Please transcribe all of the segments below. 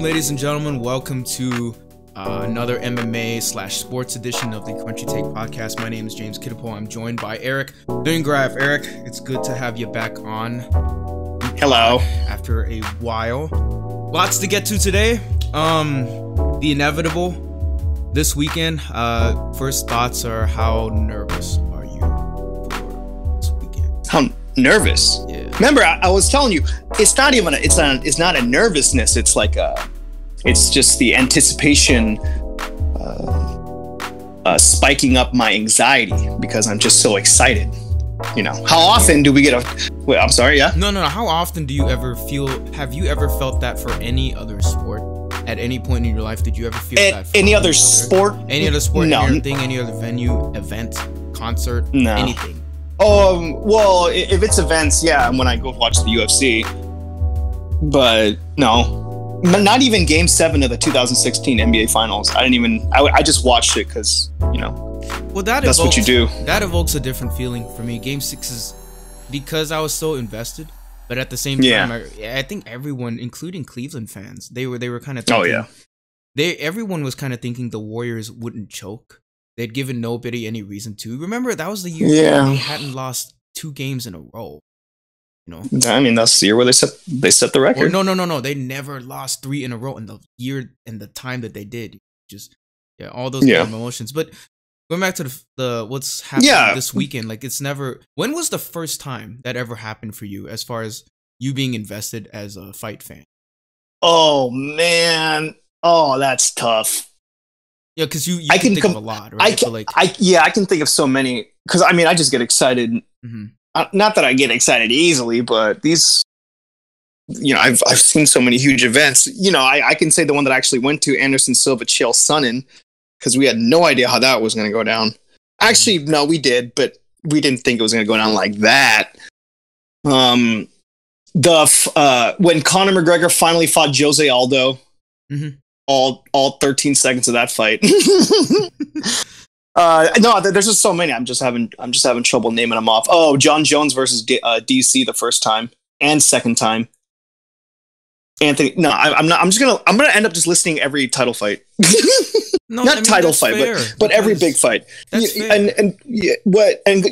Welcome, ladies and gentlemen. Welcome to another MMA / sports edition of the Crunchy Take podcast. My name is James Kiddapo. I'm joined by Eric Lingraf. Eric, it's good to have you back on. Hello. After a while. Lots to get to today. The inevitable this weekend. First thoughts are, how nervous are you for this weekend? How nervous? Yeah. Remember, I was telling you, it's not a nervousness. It's like it's just the anticipation spiking up my anxiety because I'm just so excited. You know, how often do we get a? Wait, I'm sorry. Yeah. No. How often do you ever feel? Have you ever felt that for any other sport? At any point in your life, did you ever feel that? Any other sport? Any other sport? No. Any other venue, event, concert, No. anything? Well, if it's events, yeah, when I go watch the UFC. But no, not even Game 7 of the 2016 NBA Finals. I just watched it because, Well, that's what you do. That evokes a different feeling for me. Game 6 is because I was so invested, but at the same time, I think everyone, including Cleveland fans, they were kind of thinking, everyone was kind of thinking the Warriors wouldn't choke. They'd given nobody any reason to. Remember, that was the year they hadn't lost 2 games in a row. I mean, that's the year where they set the record. Or no. They never lost 3 in a row in the year and the time that they did. Just all those emotions. But going back to the what's happening this weekend, like it's never. When was the first time that ever happened for you, as far as you being invested as a fight fan? Oh man, that's tough. Yeah, because you can think of a lot, right? I can think of so many. Because I just get excited. Mm-hmm. Not that I get excited easily, but these, I've seen so many huge events. I can say the one that I actually went to, Anderson Silva, Chael Sonnen, because we had no idea how that was going to go down. Actually, no, we did, but we didn't think it was going to go down like that. When Conor McGregor finally fought Jose Aldo. Mm-hmm. All 13 seconds of that fight. No, there's just so many. I'm just having trouble naming them off. Oh, John Jones versus DC the first time and second time. Anthony, no, I'm not. I'm gonna end up just listing every title fight. Not title fight, but every big fight. And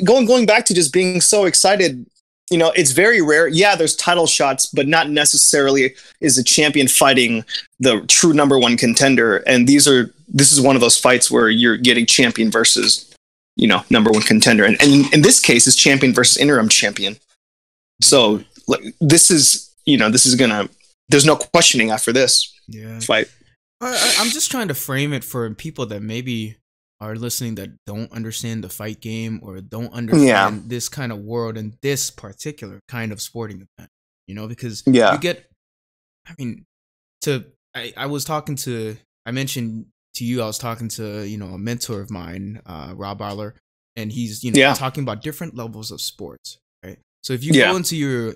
going back to just being so excited. It's very rare. Yeah, there's title shots, but not necessarily is the champion fighting the true number one contender. And this is one of those fights where you're getting champion versus, number one contender. And in this case, it's champion versus interim champion. So this is there's no questioning after this fight. I'm just trying to frame it for people that maybe are listening that don't understand the fight game or don't understand this kind of world and this particular kind of sporting event, because you get, I mentioned to you, I was talking to, a mentor of mine, Rob Arler, and he's, talking about different levels of sports, right? So if you go into your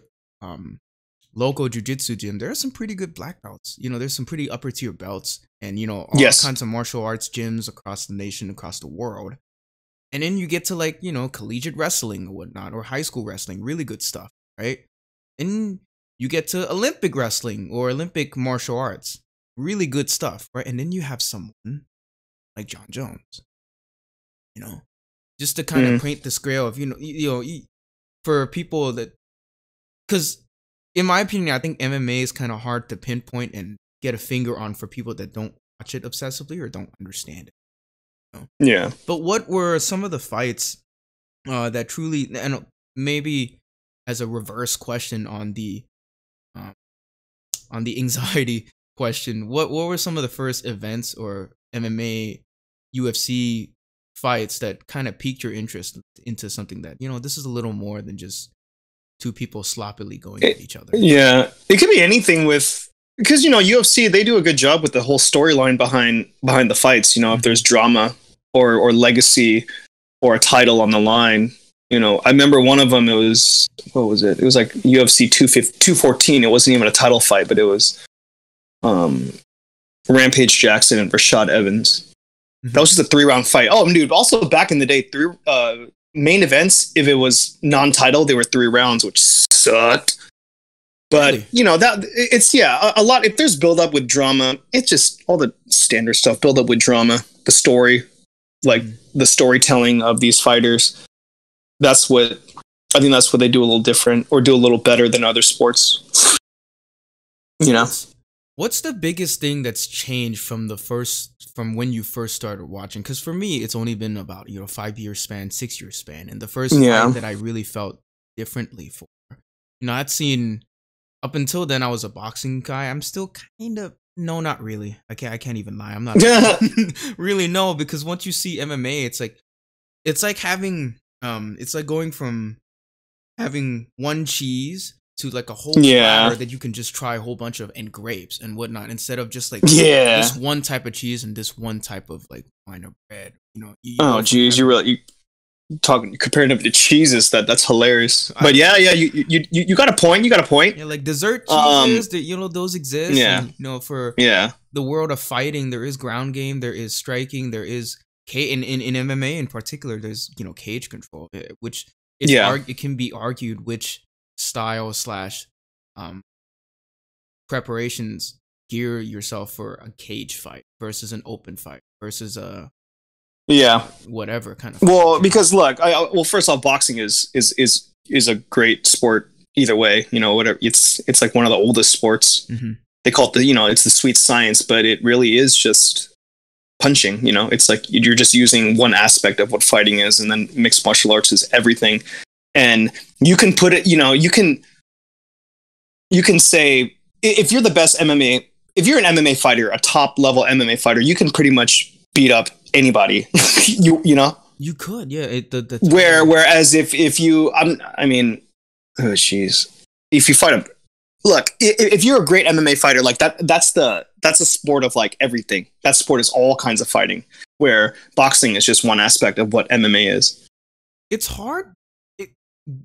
local jiu-jitsu gym, there are some pretty good black belts. There's some pretty upper tier belts and, all kinds of martial arts gyms across the nation, across the world. And then you get to collegiate wrestling or whatnot, or high school wrestling, really good stuff, right? And you get to Olympic wrestling or Olympic martial arts, really good stuff, right? And then you have someone like John Jones, just to kind of paint the scale of, for people that, because in my opinion, I think MMA is kind of hard to pinpoint and get a finger on for people that don't watch it obsessively or don't understand it. Yeah. But what were some of the fights that truly, and maybe as a reverse question on the anxiety question, what were some of the first events or MMA, UFC fights that kind of piqued your interest into something that, this is a little more than just 2 people sloppily going at each other? Yeah, it could be anything because UFC, they do a good job with the whole storyline behind the fights. If there's drama or legacy or a title on the line. I remember one of them. It was, what was it? It was like UFC 214. It wasn't even a title fight, but it was Rampage Jackson and Rashad Evans. Mm-hmm. That was just a 3-round fight. Oh, dude! Also, back in the day, main events, if it was non-title, they were 3 rounds, which sucked. But Really? that it's a lot. If there's build up with drama, it's just all the standard stuff. Build up with drama, the story, like the storytelling of these fighters. That's what I think. That's what they do a little different or do a little better than other sports. What's the biggest thing that's changed from when you first started watching? Because for me, it's only been about 5-year span, 6-year span, and the first fight that I really felt differently for. I'd seen up until then I was a boxing guy. I'm still kind of not really. I can't even lie. I'm not really because once you see MMA, it's like having it's like going from having one cheese to like a whole platter that you can just try a whole bunch of and grapes and whatnot instead of just like this one type of cheese and this one type of like kind of bread. Oh geez, you talking comparing them to cheeses. That's hilarious. But you got a point. You got a point. Yeah, like dessert cheeses that those exist. Yeah. And, for the world of fighting, there is ground game, there is striking, there is in MMA in particular, there's cage control, which it can be argued which style / preparations gear yourself for a cage fight versus an open fight versus a whatever kind of fight. Well, because look, first off, boxing is a great sport either way. Whatever, it's like one of the oldest sports. Mm-hmm. They call it it's the sweet science, but it really is just punching. It's like you're just using one aspect of what fighting is, and then mixed martial arts is everything. And you can put it, you can say, if you're the best MMA, if you're an MMA fighter, a top level MMA fighter, you can pretty much beat up anybody. You could, yeah. Whereas if you, if you fight if you're a great MMA fighter, like that's a sport of like everything. That sport is all kinds of fighting, where boxing is just one aspect of what MMA is. It's hard.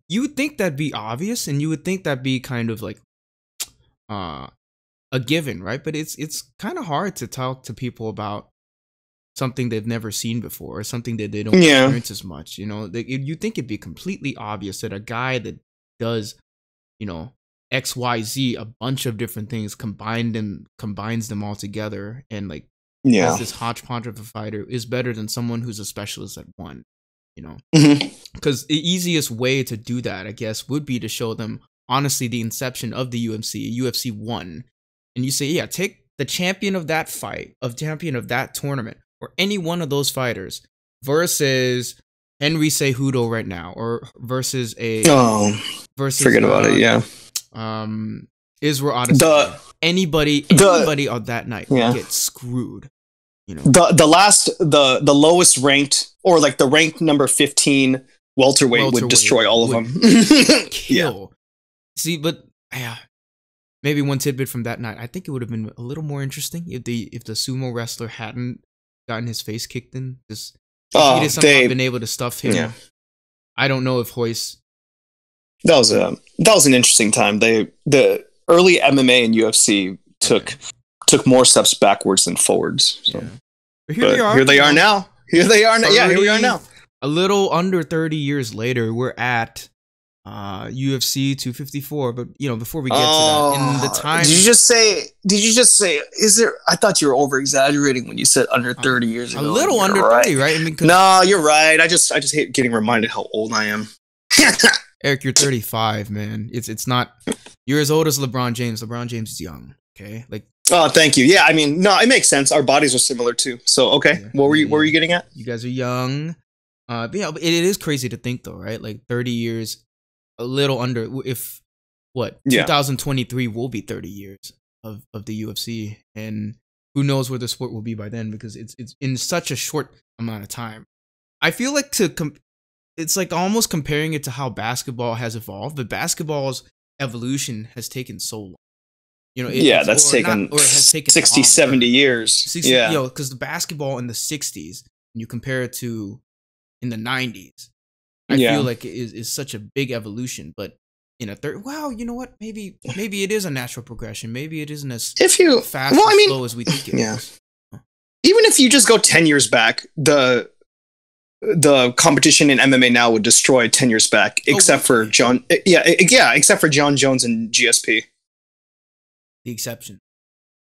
You would think that'd be obvious, and you would think that'd be kind of like a given, right? But it's kind of hard to talk to people about something they've never seen before, or something that they don't experience as much. You think it'd be completely obvious that a guy that does, XYZ, a bunch of different things, combines them all together, and like has this hodgepodge of a fighter is better than someone who's a specialist at one. Because the easiest way to do that, I guess, would be to show them honestly the inception of the UFC 1, and you say, take the champion of that fight, champion of that tournament, or any one of those fighters versus Henry Cejudo right now, or versus forget about it, Israel Adesanya. Anybody on that night would get screwed. The lowest ranked, or like the ranked number 15 welterweight would destroy all of them. Kill. See, but maybe one tidbit from that night. I think it would have been a little more interesting if the sumo wrestler hadn't gotten his face kicked in. He'd have somehow been able to stuff him. Yeah. I don't know if Hoist. That was an interesting time. The early MMA and UFC took more steps backwards than forwards. So. But here they are now. Here we are now. A little under 30 years later, we're at UFC 254. But before we get to that, in the time, did you just say? Is there? I thought you were over exaggerating when you said under 30 years ago. A little under 30, right? No, you're right. I just hate getting reminded how old I am. Eric, you're 35, man. It's not. You're as old as LeBron James. LeBron James is young. Okay, like. Oh, thank you. Yeah, no, it makes sense. Our bodies are similar too. So, okay, what were you getting at? You guys are young. But it is crazy to think though, right? Like 30 years, a little under. 2023 will be 30 years of the UFC, and who knows where the sport will be by then, because it's in such a short amount of time. I feel like it's like almost comparing it to how basketball has evolved, but basketball's evolution has taken so long. That's taken 60, 70 years. 60, because the basketball in the 60s, and you compare it to in the 90s, I feel like it is such a big evolution. But in a third, you know what? Maybe it is a natural progression. Maybe it isn't as fast or slow as we think it is. Even if you just go 10 years back, the competition in MMA now would destroy 10 years back, except for John Jones and GSP. The exception.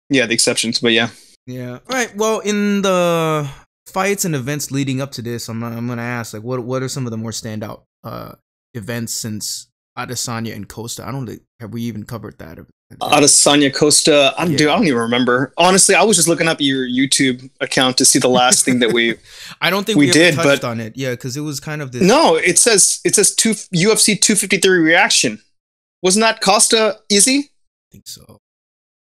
Yeah, the exceptions, but yeah. Yeah. All right. Well, in the fights and events leading up to this, I'm gonna ask, like, what are some of the more standout events since Adesanya and Costa? I don't think, have we even covered that? Adesanya Costa, dude, I don't even remember. Honestly, I was just looking up your YouTube account to see the last thing that we. I don't think we did touched on it. Yeah, because it was kind of this. No, it says UFC 253 reaction. Wasn't that Costa easy? I think so.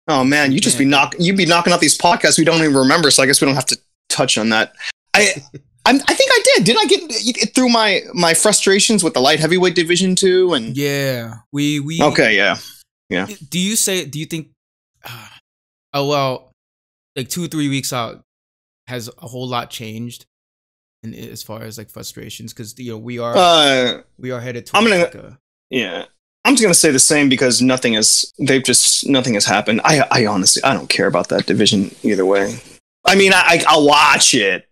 Oh man, you'd be knocking out these podcasts we don't even remember. So I guess we don't have to touch on that. I think I did. Did I get through my frustrations with the light heavyweight division too? And yeah, we okay, yeah. Do you think? Oh well, like 2-3 weeks out, has a whole lot changed, in as far as like frustrations? Because we are headed towards I'm just gonna say the same because nothing has happened. I honestly don't care about that division either way. I mean, I'll watch it.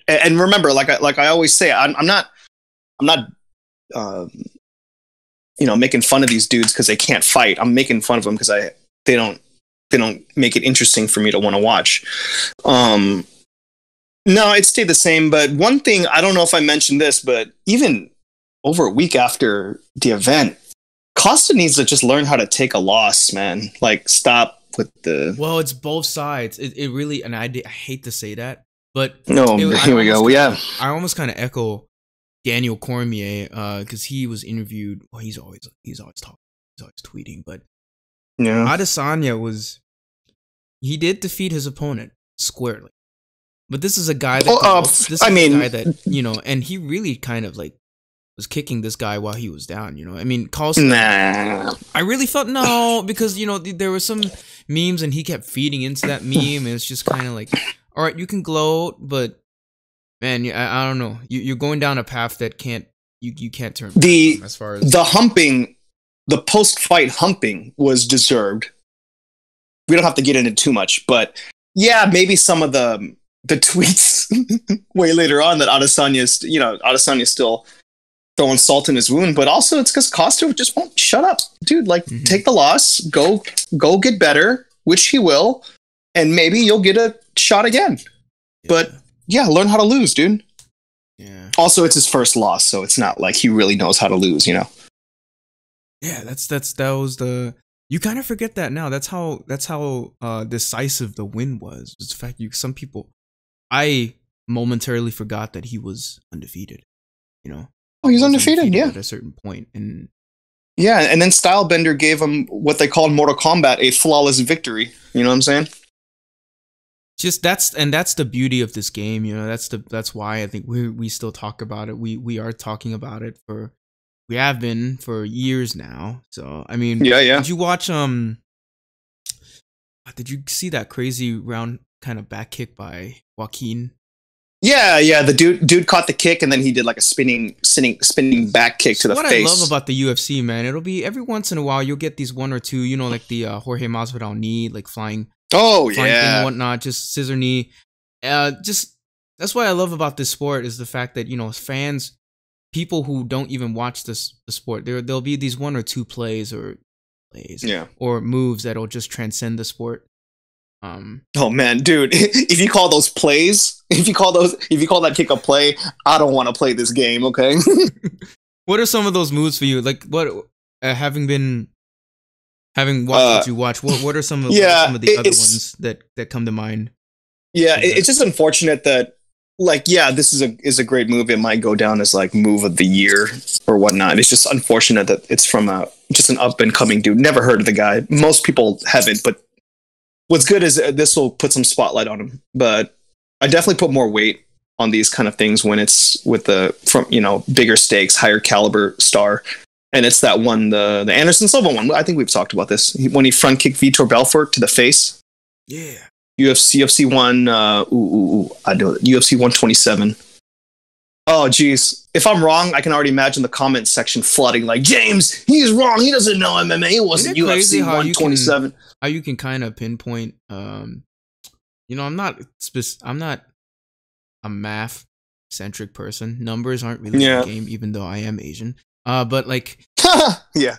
And remember, like I always say, I'm not making fun of these dudes because they can't fight. I'm making fun of them because they don't make it interesting for me to want to watch. No, it stayed the same. But one thing, I don't know if I mentioned this, but even over a week after the event, Costa needs to just learn how to take a loss, man. Like, stop with the. Well, it's both sides. It really, and I hate to say that, but here we go. I almost kind of echo Daniel Cormier, because he was interviewed. Well, he's always talking, he's always tweeting, but Adesanya he did defeat his opponent squarely, but this is a guy that and he really kind of like was kicking this guy while he was down. I mean, I really felt because there were some memes and he kept feeding into that meme, and it's just kind of like, all right, you can gloat, but man, I don't know. You're going down a path that you can't turn back from, as far as the humping, the post-fight humping was deserved. We don't have to get into too much, but yeah, maybe some of the tweets way later on that Adesanya's still throwing salt in his wound, but also it's because Costa just won't shut up, dude. Like, take the loss, go get better, which he will, and maybe you'll get a shot again. Yeah. But yeah, learn how to lose, dude. Yeah. Also, it's his first loss, so it's not like he really knows how to lose, Yeah, that was the. You kind of forget that now. That's how decisive the win was. It's the fact I momentarily forgot that he was undefeated. Oh, he's undefeated, yeah. At a certain point, and yeah, and then Stylebender gave him what they called Mortal Kombat a flawless victory. You know what I'm saying? Just that's the beauty of this game. That's why I think we still talk about it. We are talking about it we have been for years now. So I mean, yeah. Did you watch Did you see that crazy round kind of back kick by Joaquin? Yeah. The dude caught the kick and then he did like a spinning back kick to the face. What I love about the UFC, man, it'll be every once in a while you'll get these one or two, like the Jorge Masvidal knee, like flying. Oh thing yeah, and whatnot, just scissor knee. Just that's what I love about this sport is the fact that fans, people who don't even watch the sport, there'll be these one or two plays or moves that'll just transcend the sport. Oh man, dude, if you call those plays, if you call that kick a play, I don't want to play this game. Okay. What are some of those moves for you? Like what, having watched what you watch, what are some of the other ones that come to mind? Yeah, it's just unfortunate that this is a great move. It might go down as like move of the year or whatnot. It's just unfortunate that it's from just an up and coming dude. Never heard of the guy. Most people haven't, but what's good is this will put some spotlight on him. But I definitely put more weight on these kind of things when it's with bigger stakes, higher caliber star. And it's that one, the Anderson Silva one. I think we've talked about this. When he front kicked Vitor Belfort to the face. Yeah. UFC 1, I do it. UFC 127. Oh, geez. If I'm wrong, I can already imagine the comment section flooding like, James, he's wrong. He doesn't know MMA. It wasn't UFC 127. How you can kind of pinpoint, I'm not a math-centric person. Numbers aren't really the game, even though I am Asian. But like, yeah,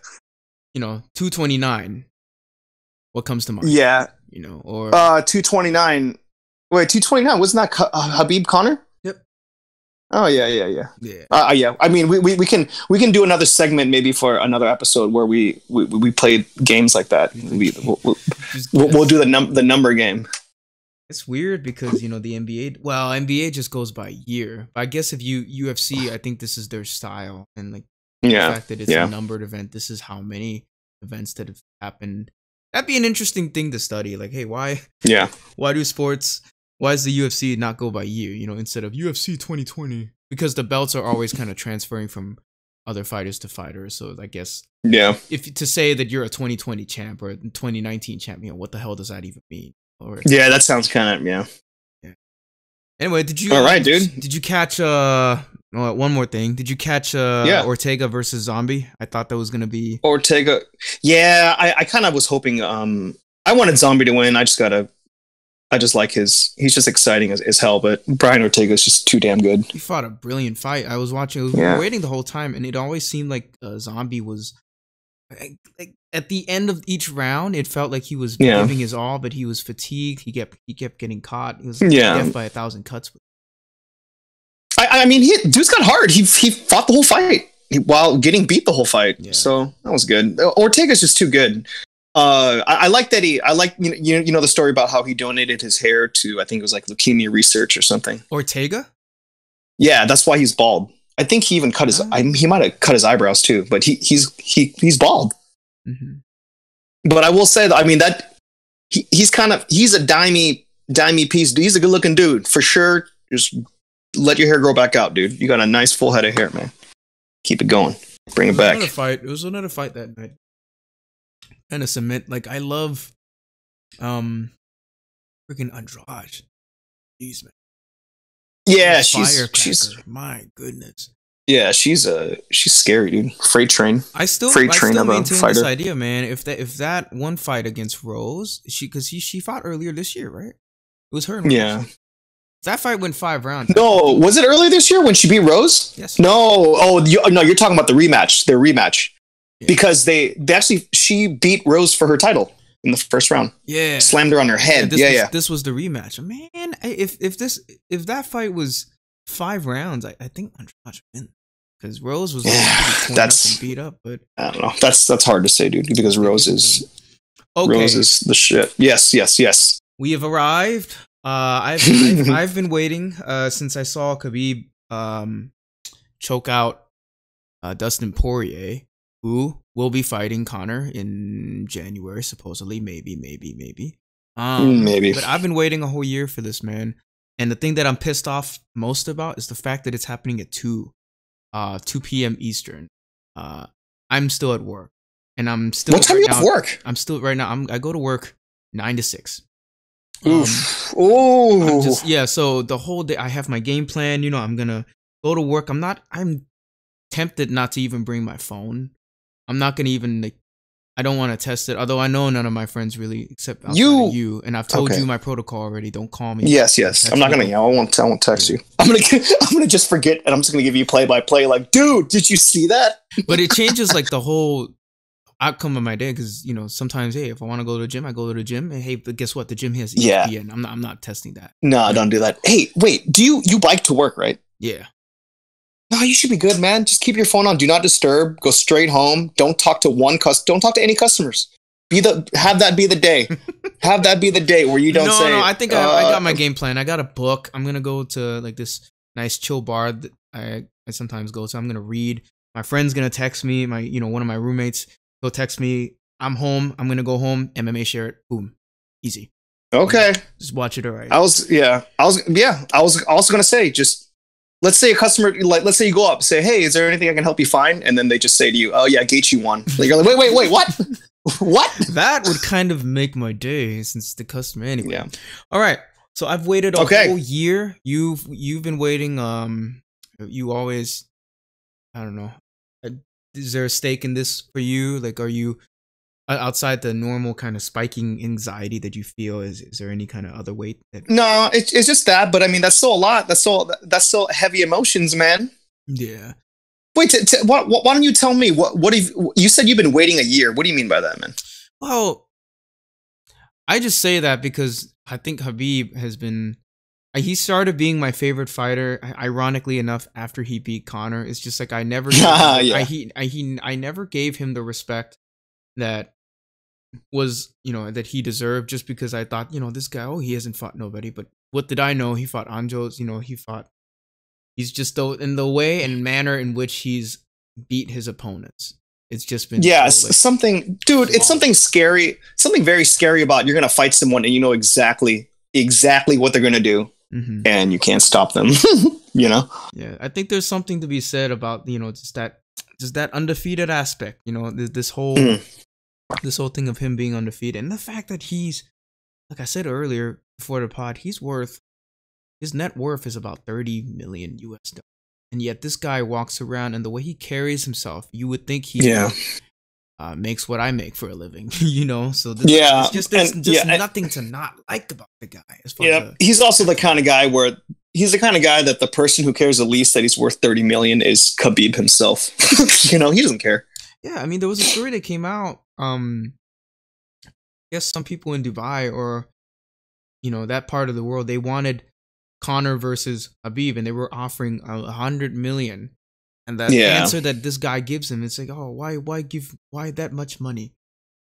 229. What comes to mind? Yeah. Or 229. Wait, 229, wasn't that Habib Connor? Yep. Oh yeah. Yeah. I mean, we can do another segment maybe for another episode where we played games like that. We'll do the number game. It's weird because the NBA just goes by year. But I guess if UFC, I think this is their style, and like the fact that it's a numbered event, this is how many events that have happened. That'd be an interesting thing to study. Like, hey, why does the UFC not go by year? Instead of UFC 2020, because the belts are always kind of transferring from other fighters to fighters. So I guess if to say that you're a 2020 champ or a 2019 champ, what the hell does that even mean? That sounds kind of yeah. Anyway, did you? All right, dude. Did you catch? One more thing. Did you catch? Ortega versus Zombie. I thought that was gonna be Ortega. Yeah, I kind of was hoping. I wanted Zombie to win. I just like he's just exciting as hell. But Brian Ortega is just too damn good. He fought a brilliant fight. I was watching. We were waiting the whole time, and it always seemed like Zombie was. Like at the end of each round, it felt like he was giving his all, but he was fatigued. He kept getting caught. He was death by 1,000 cuts. I mean, dude's got hard. He fought the whole fight while getting beat the whole fight. Yeah. So that was good. Ortega's just too good. I like that the story about how he donated his hair to, I think it was like leukemia research or something. Ortega? Yeah, that's why he's bald. I think he even cut he might have cut his eyebrows too, but he's bald. Mm-hmm. But I will say that, I mean, that he's a dimey piece. He's a good looking dude for sure. Just let your hair grow back out, dude. You got a nice full head of hair, man. Keep it going. Bring it back. It was another fight that night. And a cement, like I love, freaking Andrade. Jeez, man. Yeah, she's my goodness. Yeah, she's scary, dude. Freight train. I still maintain this idea, man. If that one fight against Rose, she fought earlier this year, right? It was her. Yeah. That fight went 5 rounds. No, was it earlier this year when she beat Rose? Yes. No. Oh, you're talking about the rematch. Their rematch, because they actually she beat Rose for her title in the first round. Yeah. Slammed her on her head. This was the rematch. Man, if that fight was 5 rounds, I think Andrade win. Because Rose was that's beat up, but I don't know. That's hard to say, dude, because Rose is the shit. Yes. We have arrived. I've been waiting since I saw Khabib choke out Dustin Poirier, who will be fighting Conor in January, supposedly. Maybe. Maybe. But I've been waiting a whole year for this, man. And the thing that I'm pissed off most about is the fact that it's happening at 2 p.m. Eastern. I'm still at work, and I'm still. What time are you off work? I'm still right now. I go to work 9 to 6. Oof. So the whole day I have my game plan. I'm gonna go to work. I'm tempted not to even bring my phone. I'm not gonna even I don't want to test it. Although I know none of my friends really, except you, and I've told you my protocol already. Don't call me. Yes. I'm not gonna. I won't text you. I'm gonna just forget, and I'm just gonna give you play by play. Like, dude, did you see that? But it changes like the whole outcome of my day, because sometimes, hey, if I want to go to the gym, I go to the gym, and hey, but guess what? The gym has ESPN. I'm not testing that. No, don't do that. Hey, wait, do you bike to work, right? Yeah. No, you should be good, man. Just keep your phone on. Do not disturb. Go straight home. Don't talk to Don't talk to any customers. Have that be the day. Have that be the day where you don't say. No, I think I got my game plan. I got a book. I'm gonna go to like this nice chill bar that I sometimes go to. I'm gonna read. My friend's gonna text me. One of my roommates will text me. I'm home. I'm gonna go home. MMA share it. Boom, easy. Okay. Just watch it. All right. I was also gonna say, just let's say a customer, let's say you go up, say, hey, is there anything I can help you find? And then they just say to you, oh yeah, Gaethje won. Like, you're like, wait, what? What? That would kind of make my day, since the customer anyway. Yeah. All right. So I've waited a whole year. You've been waiting. You always, I don't know. Is there a stake in this for you? Like, are you outside the normal kind of spiking anxiety that you feel? Is there any kind of other weight? No, it's just that. But I mean, that's still a lot. That's still heavy emotions, man. Yeah. Wait, why don't you tell me what have you said? You've been waiting a year. What do you mean by that, man? Well, I just say that because I think Khabib has been. He started being my favorite fighter, ironically enough, after he beat Conor. It's just like I never, I never gave him the respect that was, that he deserved, just because I thought, this guy, he hasn't fought nobody. But what did I know? He fought Anjos, he's just in the way and manner in which he's beat his opponents. It's just been something, dude. Flawless. It's something scary, something very scary about you're gonna fight someone and you know exactly what they're gonna do, and you can't stop them. Yeah, I think there's something to be said about just that undefeated aspect. This whole thing of him being undefeated, and the fact that he's, like I said earlier before the pod, his net worth is about $30 million US. And yet this guy walks around, and the way he carries himself, you would think he makes what I make for a living, So there's just nothing to not like about the guy. He's also the kind of guy where he's the kind of guy that the person who cares the least that he's worth 30 million is Khabib himself. He doesn't care. Yeah, I mean, there was a story that came out. I guess some people in Dubai or that part of the world, they wanted Conor versus Khabib, and they were offering $100 million, and that answer that this guy gives him, it's like, why that much money?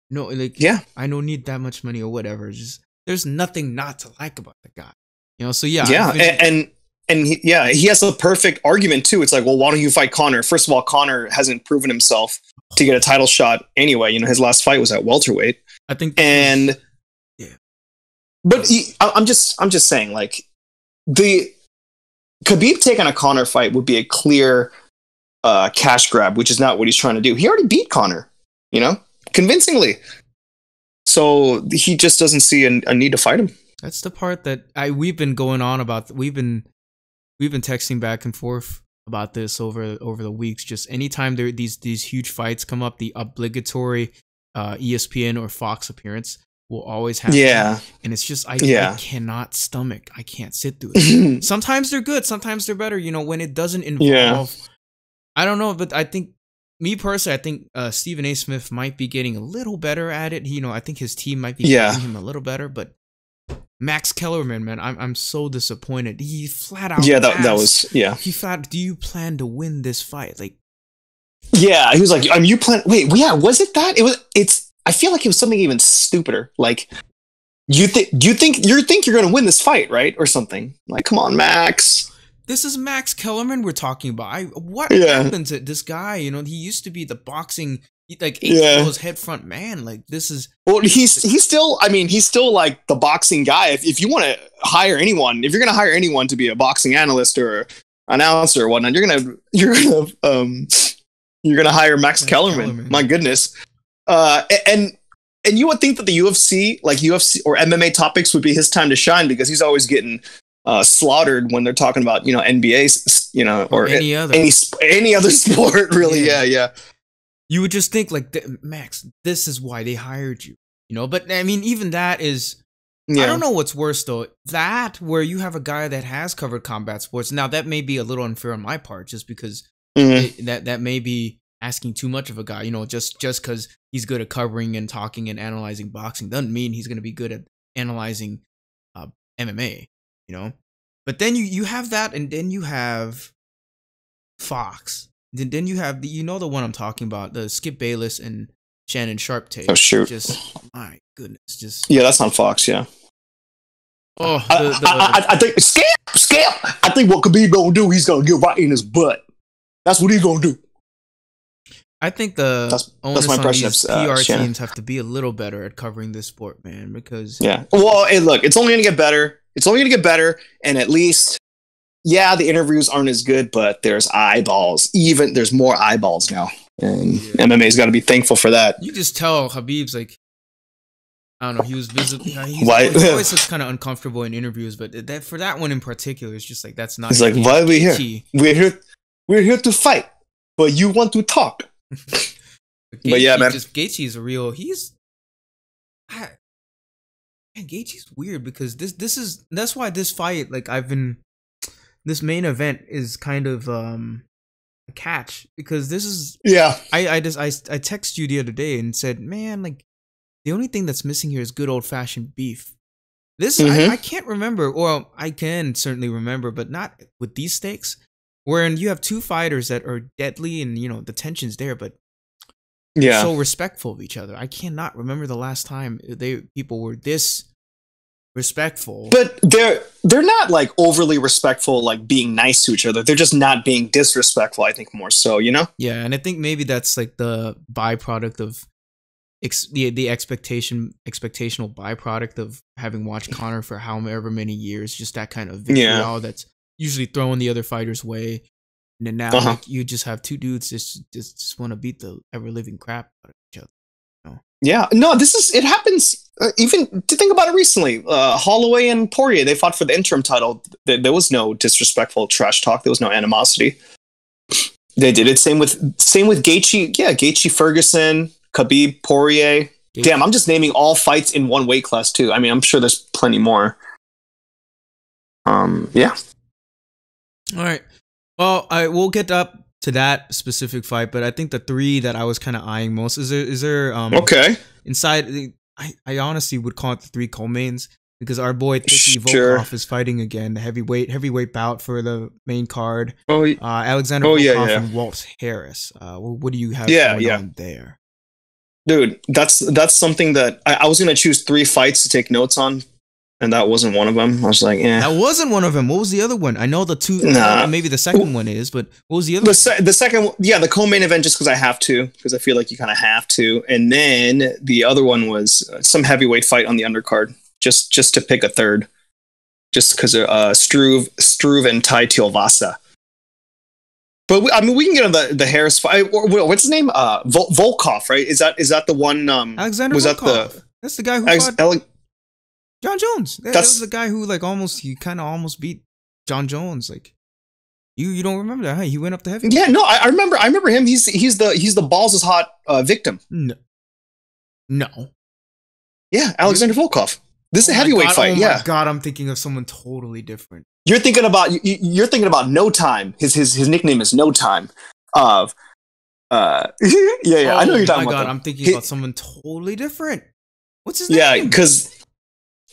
No, like, I don't need that much money or whatever. It's just, there's nothing not to like about the guy, So he has a perfect argument too. It's like, well, why don't you fight Conor? First of all, Conor hasn't proven himself to get a title shot anyway. His last fight was at welterweight, I think, but I'm just saying, like, the Khabib taking a Conor fight would be a clear cash grab, which is not what he's trying to do. He already beat Conor, convincingly. So he just doesn't see a need to fight him. That's the part that we've been going on about. We've been texting back and forth about this over the weeks. Just anytime these huge fights come up, the obligatory ESPN or Fox appearance will always happen. And it's just I cannot stomach. I can't sit through it. Sometimes they're good, sometimes they're better. When it doesn't involve, I don't know, but I think, me personally, I think Stephen A. Smith might be getting a little better at it. I think his team might be getting him a little better, but Max Kellerman, man, I'm so disappointed. He flat out he flat. Do you plan to win this fight? Like, he was like, you plan? Wait, was it that? I feel like it was something even stupider. Like, you think you're going to win this fight, right? Or something. Like, come on, Max. This is Max Kellerman we're talking about. What happened to this guy? He used to be the boxing, like, HBO's head front man. Like, this is. Well, he's still like the boxing guy. If you want to hire anyone, if you're going to hire anyone to be a boxing analyst or announcer or whatnot, you're gonna hire Max Kellerman. My goodness. And you would think that the UFC or MMA topics would be his time to shine, because he's always getting slaughtered when they're talking about NBA, or any other sport, really. Yeah. You would just think, like, Max, this is why they hired you, But I mean, even that is, I don't know what's worse though. That where you have a guy that has covered combat sports. Now that may be a little unfair on my part, just because that may be asking too much of a guy, just because he's good at covering and talking and analyzing boxing doesn't mean he's going to be good at analyzing MMA, But then you have that, and then you have Fox. Then you have the one I'm talking about, the Skip Bayless and Shannon Sharp tape. Oh shoot! Just, my goodness, that's on Fox. Yeah. Oh, I think Skip. I think what Khabib gonna do, he's gonna get right in his butt. That's what he's gonna do. I think that's my impression of PR teams have to be a little better at covering this sport, man. Because well, hey, look, it's only gonna get better. And at least, the interviews aren't as good, but there's eyeballs. There's more eyeballs now, and MMA's got to be thankful for that. You just tell Khabib's like, I don't know. He was visible. He always looks kind of uncomfortable in interviews, but for that one in particular, it's just like, that's not. He's like, why are we here? We're here to fight, but you want to talk. But yeah, man. Gaethje's a real. Gaethje's weird, because that's why this fight, like, this main event is kind of a catch, because this is I text you the other day and said, man, like, the only thing that's missing here is good old fashioned beef. This I can't remember. Well, I can certainly remember, but not with these stakes. Wherein you have two fighters that are deadly, and the tension's there, but so respectful of each other. I cannot remember the last time people were this respectful. But they're not like overly respectful, like being nice to each other. They're just not being disrespectful, I think, more so, Yeah, and I think maybe that's like the byproduct of the expectational byproduct of having watched Conor for however many years, just that kind of vitriol that's usually throwing the other fighter's way. And then now like, you just have two dudes just want to beat the ever-living crap out of each other. Yeah, no, it happens. Even to think about it recently, Holloway and Poirier, they fought for the interim title. There was no disrespectful trash talk. There was no animosity. They did it. Same with Gaethje. Yeah, Gaethje, Ferguson, Khabib, Poirier. Gaethje. Damn, I'm just naming all fights in one weight class too. I mean, I'm sure there's plenty more. Yeah. All right. Well, we'll get up to that specific fight, but I think the three that I was kind of eyeing most is there okay inside. I honestly would call it the three co-mains because our boy Thicky Volkov is fighting again, the heavyweight bout for the main card. Alexander Volkov and Walt Harris. What do you have going on there? Dude, that's something that I was going to choose three fights to take notes on, and that wasn't one of them. I was like, That wasn't one of them. What was the other one? I know the two, maybe the second one is, but what was the other one? The second, the co-main event, just because I have to, because I feel like you kind of have to. And then the other one was some heavyweight fight on the undercard, just to pick a third, just because Struve and Tai Tuivasa. But we can get on the Harris fight. What's his name? Volkov, right? Is that the one? Alexander Volkov. That's the guy who fought John Jones. That was the guy who almost beat John Jones. Like you don't remember that? Huh? He went up to heavyweight. Yeah, no, I remember him. He's the balls is hot victim. No. Yeah, Alexander Volkov. This is a heavyweight fight. Oh my god, I'm thinking of someone totally different. You're thinking about No Time. His nickname is No Time. I know you're talking about. Oh my god, I'm thinking about someone totally different. What's his name? Yeah, because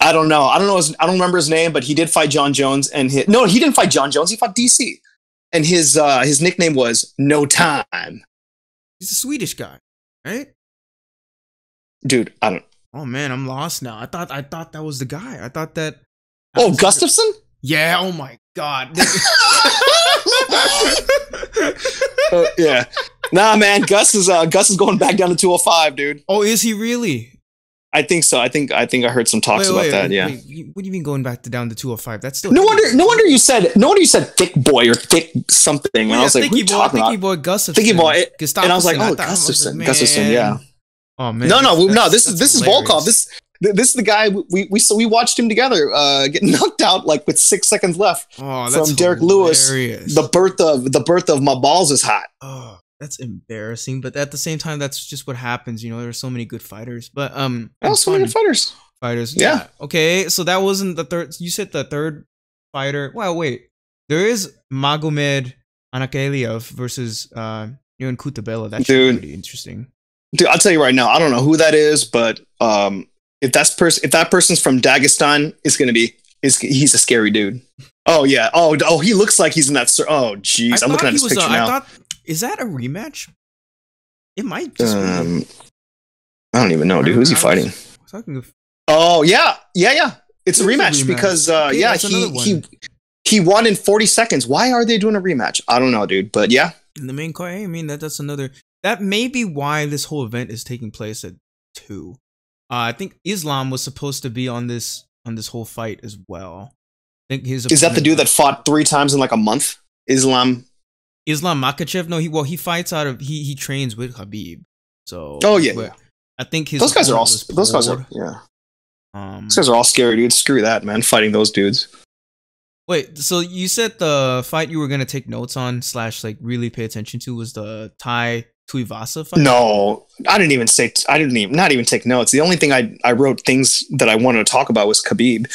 I don't know. I don't remember his name, but he did fight John Jones, and he didn't fight John Jones. He fought DC, and his nickname was No Time. He's a Swedish guy, right? Dude, I don't. Oh man, I'm lost now. I thought that was the guy. I thought that. Gustafsson? Yeah. Oh my god. Yeah. Nah, man. Gus is going back down to 205, dude. Oh, is he really? I think so. I think I heard some talks about that. Yeah. What do you mean going back down to 205? That's still no wonder you said thick boy or thick something. And I was like, Thicky boy Gustafsson. Thicky boy. And I was like, Gustafsson. Gustafsson. Yeah. Oh man. No. This is Volkov. This is the guy we watched him together get knocked out like with 6 seconds left from Derek Lewis. The birth of my balls is hot. Oh, that's embarrassing, but at the same time, that's just what happens. There's so many good fighters, but so many good fighters. Yeah. Okay, so that wasn't the third. You said the third fighter. Well, wait. There is Magomed Ankalaev versus Ion Cutelaba. That's pretty interesting. Dude, I'll tell you right now. I don't know who that is, but if that person's from Dagestan, he's a scary dude. Oh yeah. Oh, he looks like he's in that. Oh jeez, I'm looking at his picture now. Is that a rematch? It might just be. I don't even know, dude. Who's he fighting? Oh yeah. It's a rematch because he won in 40 seconds. Why are they doing a rematch? I don't know, dude. But yeah, in the main card. I mean, that's another. That may be why this whole event is taking place at 2. I think Islam was supposed to be on this whole fight as well. I think is that the dude that fought 3 times in like a month? Islam Makhachev? No, he fights out of he trains with Khabib. So yeah. I think those guys are all scary dudes. Screw that, man. Fighting those dudes. Wait, so you said the fight you were gonna take notes on / like really pay attention to was the Tai Tuivasa fight? No, not even take notes. The only thing I wrote things that I wanted to talk about was Khabib,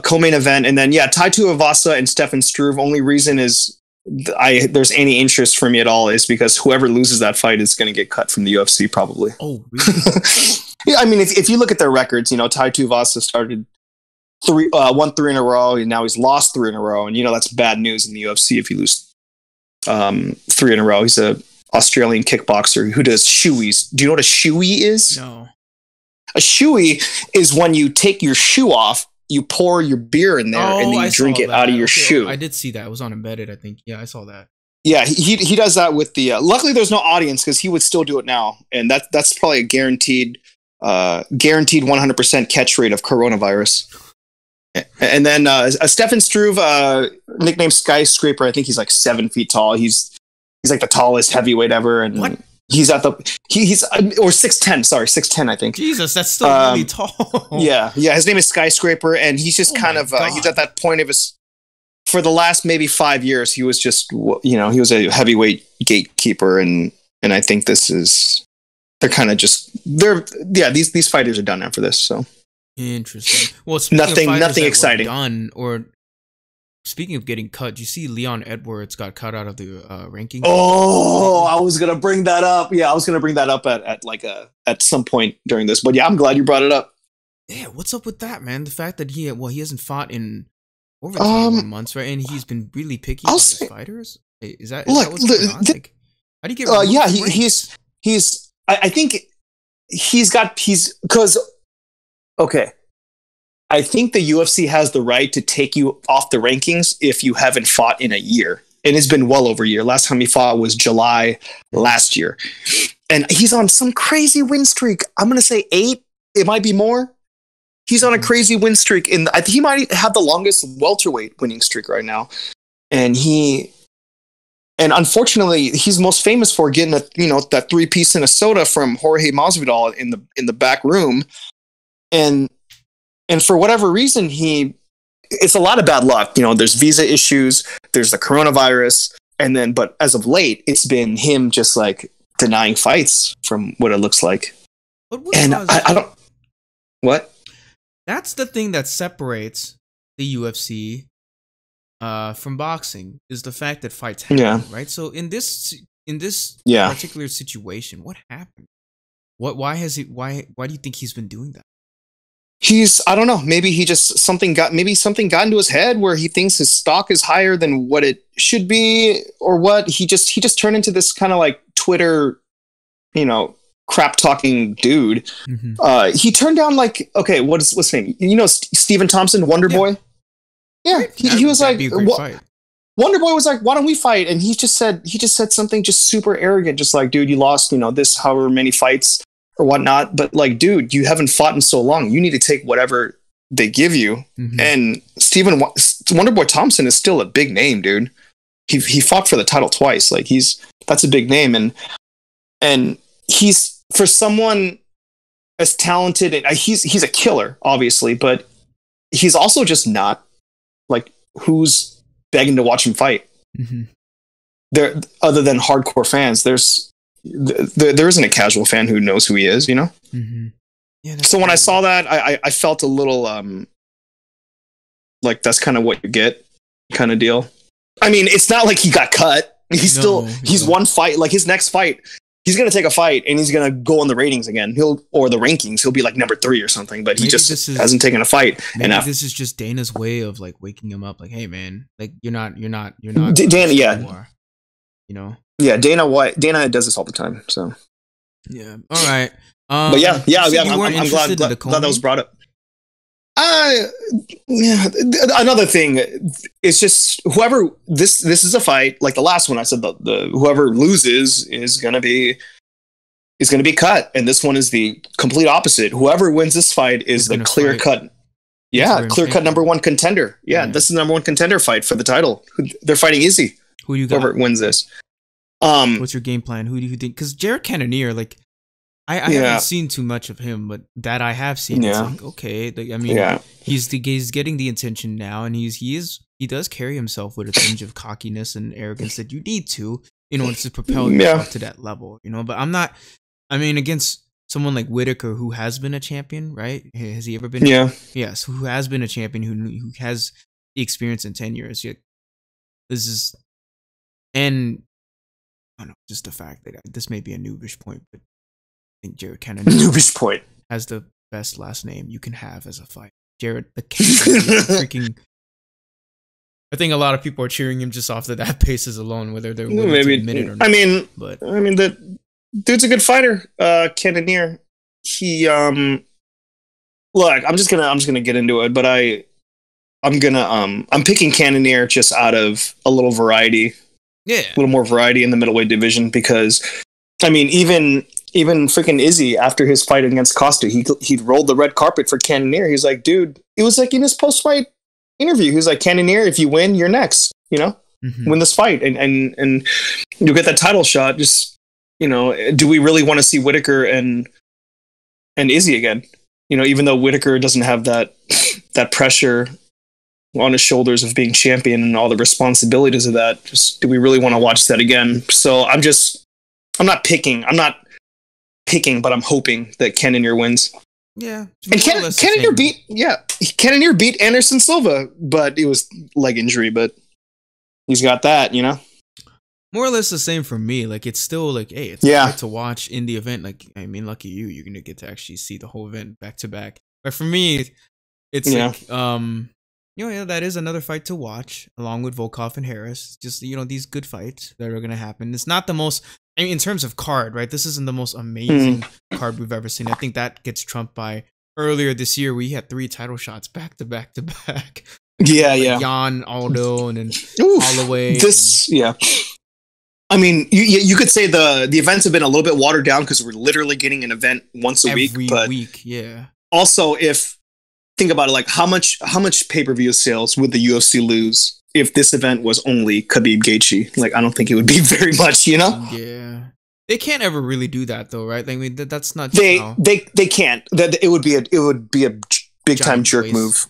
co-main event, and then Tai Tuivasa and Stefan Struve. Only reason is there's any interest for me at all is because whoever loses that fight is going to get cut from the UFC probably. Oh, really? Yeah, I mean, if you look at their records, Tai Tuivasa started won 3 in a row, and now he's lost 3 in a row, and that's bad news in the UFC if you lose 3 in a row. He's a Australian kickboxer who does shoeies. Do you know what a shoey is? No. A shoey is when you take your shoe off, you pour your beer in there, and then you drink it out of your shoe. I did see that. It was on Embedded, I think. Yeah, I saw that. Yeah, he does that with the. Luckily, there's no audience because he would still do it now, and that's probably a guaranteed 100% catch rate of coronavirus. And then Stefan Struve, nicknamed Skyscraper. I think he's like 7 feet tall. He's like the tallest heavyweight ever, and what? He's at the he's or 6'10". Sorry, 6'10". I think. Jesus, that's still really tall. Yeah. His name is Skyscraper, and he's just he's at that point of his. For the last maybe 5 years, he was just he was a heavyweight gatekeeper, and I think these fighters are done after this. So interesting. Well, nothing exciting. Done, or speaking of getting cut, you see Leon Edwards got cut out of the ranking. Oh, I was gonna bring that up. Yeah, I was gonna bring that up at some point during this. But yeah, I'm glad you brought it up. Yeah, what's up with that, man? The fact that he hasn't fought in over 21 months, right? And he's been really picky about his fighters. Is that what's going on? Like, how do you get? Yeah, he's. I think because okay. I think the UFC has the right to take you off the rankings if you haven't fought in a year. And it's been well over a year. Last time he fought was July last year. And he's on some crazy win streak. I'm going to say 8. It might be more. He's on a crazy win streak. He might have the longest welterweight winning streak right now. And unfortunately, he's most famous for getting that 3-piece in a soda from Jorge Masvidal in the back room. And for whatever reason, it's a lot of bad luck. There's visa issues, there's the coronavirus, but as of late, it's been him just like denying fights from what it looks like. And I don't. What? That's the thing that separates the UFC from boxing, is the fact that fights happen, right? So in this particular situation, what happened? Why do you think he's been doing that? I don't know, maybe something got into his head where he thinks his stock is higher than what it should be, or what. He just turned into this kind of like Twitter, crap talking dude. Mm-hmm. He turned down what's his name? Stephen Thompson, Wonder Boy. Yeah, he was like, Wonder Boy was like, why don't we fight? And he just said something just super arrogant, just like, dude, you lost, this however many fights or whatnot. But like, dude, you haven't fought in so long. You need to take whatever they give you. Mm-hmm. And Wonder Boy Thompson is still a big name, dude. He fought for the title twice. Like that's a big name. And he's, for someone as talented, and he's a killer, obviously, but he's also just not like, who's begging to watch him fight. Mm-hmm. There, other than hardcore fans, there isn't a casual fan who knows who he is, Mm-hmm. Yeah, so when I saw that, I felt a little like that's kind of what you get, kind of deal. I mean, it's not like he got cut. He's one fight. Like his next fight, he's gonna take a fight and he's gonna go on the ratings again. or the rankings. He'll be like number 3 or something. But he hasn't taken a fight. And this is just Dana's way of like waking him up. Like, hey man, like you're not. Dana, yeah. Yeah, Dana does this all the time. So yeah, all right. But yeah. I'm glad that was brought up. Another thing is just whoever this is a fight like the last one. I said the whoever loses is gonna be cut, and this one is the complete opposite. Whoever wins this fight is the clear cut number 1 contender. Yeah, this is the number 1 contender fight for the title. They're fighting easy. Who do you got? Whoever wins this. What's your game plan? Who do you think? Because Jared Cannonier, like, I haven't seen too much of him, but that I have seen, it's like, okay. Like, I mean, he's getting the attention now, and he does carry himself with a tinge of cockiness and arrogance that you need to in order to propel yourself to that level, But I'm not. I mean, against someone like Whitaker, who has been a champion, right? Has he ever been? Yeah. Yes, who has been a champion, who has the experience in 10 years. Yet this is, and I don't know, just the fact that this may be a noobish point, but I think Jared Cannonier. Noobish point. has the best last name you can have as a fight. Jared the King. Freaking. I think a lot of people are cheering him just off of that basis alone, whether they're willing to admit it or not. I mean, the dude's a good fighter. Cannonier. He look, I'm just gonna get into it, but I'm picking Cannonier just out of a little variety. Yeah. A little more variety in the middleweight division because I mean even freaking Izzy after his fight against Costa, he rolled the red carpet for Cannonier. He's like, dude, it was like in his post-fight interview, he was like, Cannonier, if you win, you're next, you know? Win this fight and you'll get that title shot. Just, you know, do we really want to see Whitaker and Izzy again? You know, even though Whitaker doesn't have that pressure on his shoulders of being champion and all the responsibilities of that, just do we really want to watch that again? So I'm not picking, but I'm hoping that Cannonier wins. Yeah. And Cannonier beat Anderson Silva, but it was leg injury, but he's got that, you know? More or less the same for me. Like, it's still like, hey, it's hard to watch in the event. Like, I mean, lucky you're going to get to actually see the whole event back to back. But for me, it's like, that is another fight to watch along with Volkov and Harris. Just, you know, these good fights that are going to happen. It's not the most, I mean, in terms of card, right? This isn't the most amazing card we've ever seen. I think that gets trumped by earlier this year. We had 3 title shots back to back to back. Jan, Aldo, and then Holloway. I mean, you could say the events have been a little bit watered down because we're literally getting an event once a week. Every week, yeah. Also, think about it, like how much pay-per-view sales would the UFC lose if this event was only Khabib Gaethje? Like, I don't think it would be very much, you know? Yeah. They can't ever really do that though, right? Like, I mean, that's not they can't. That it would be a big time jerk move.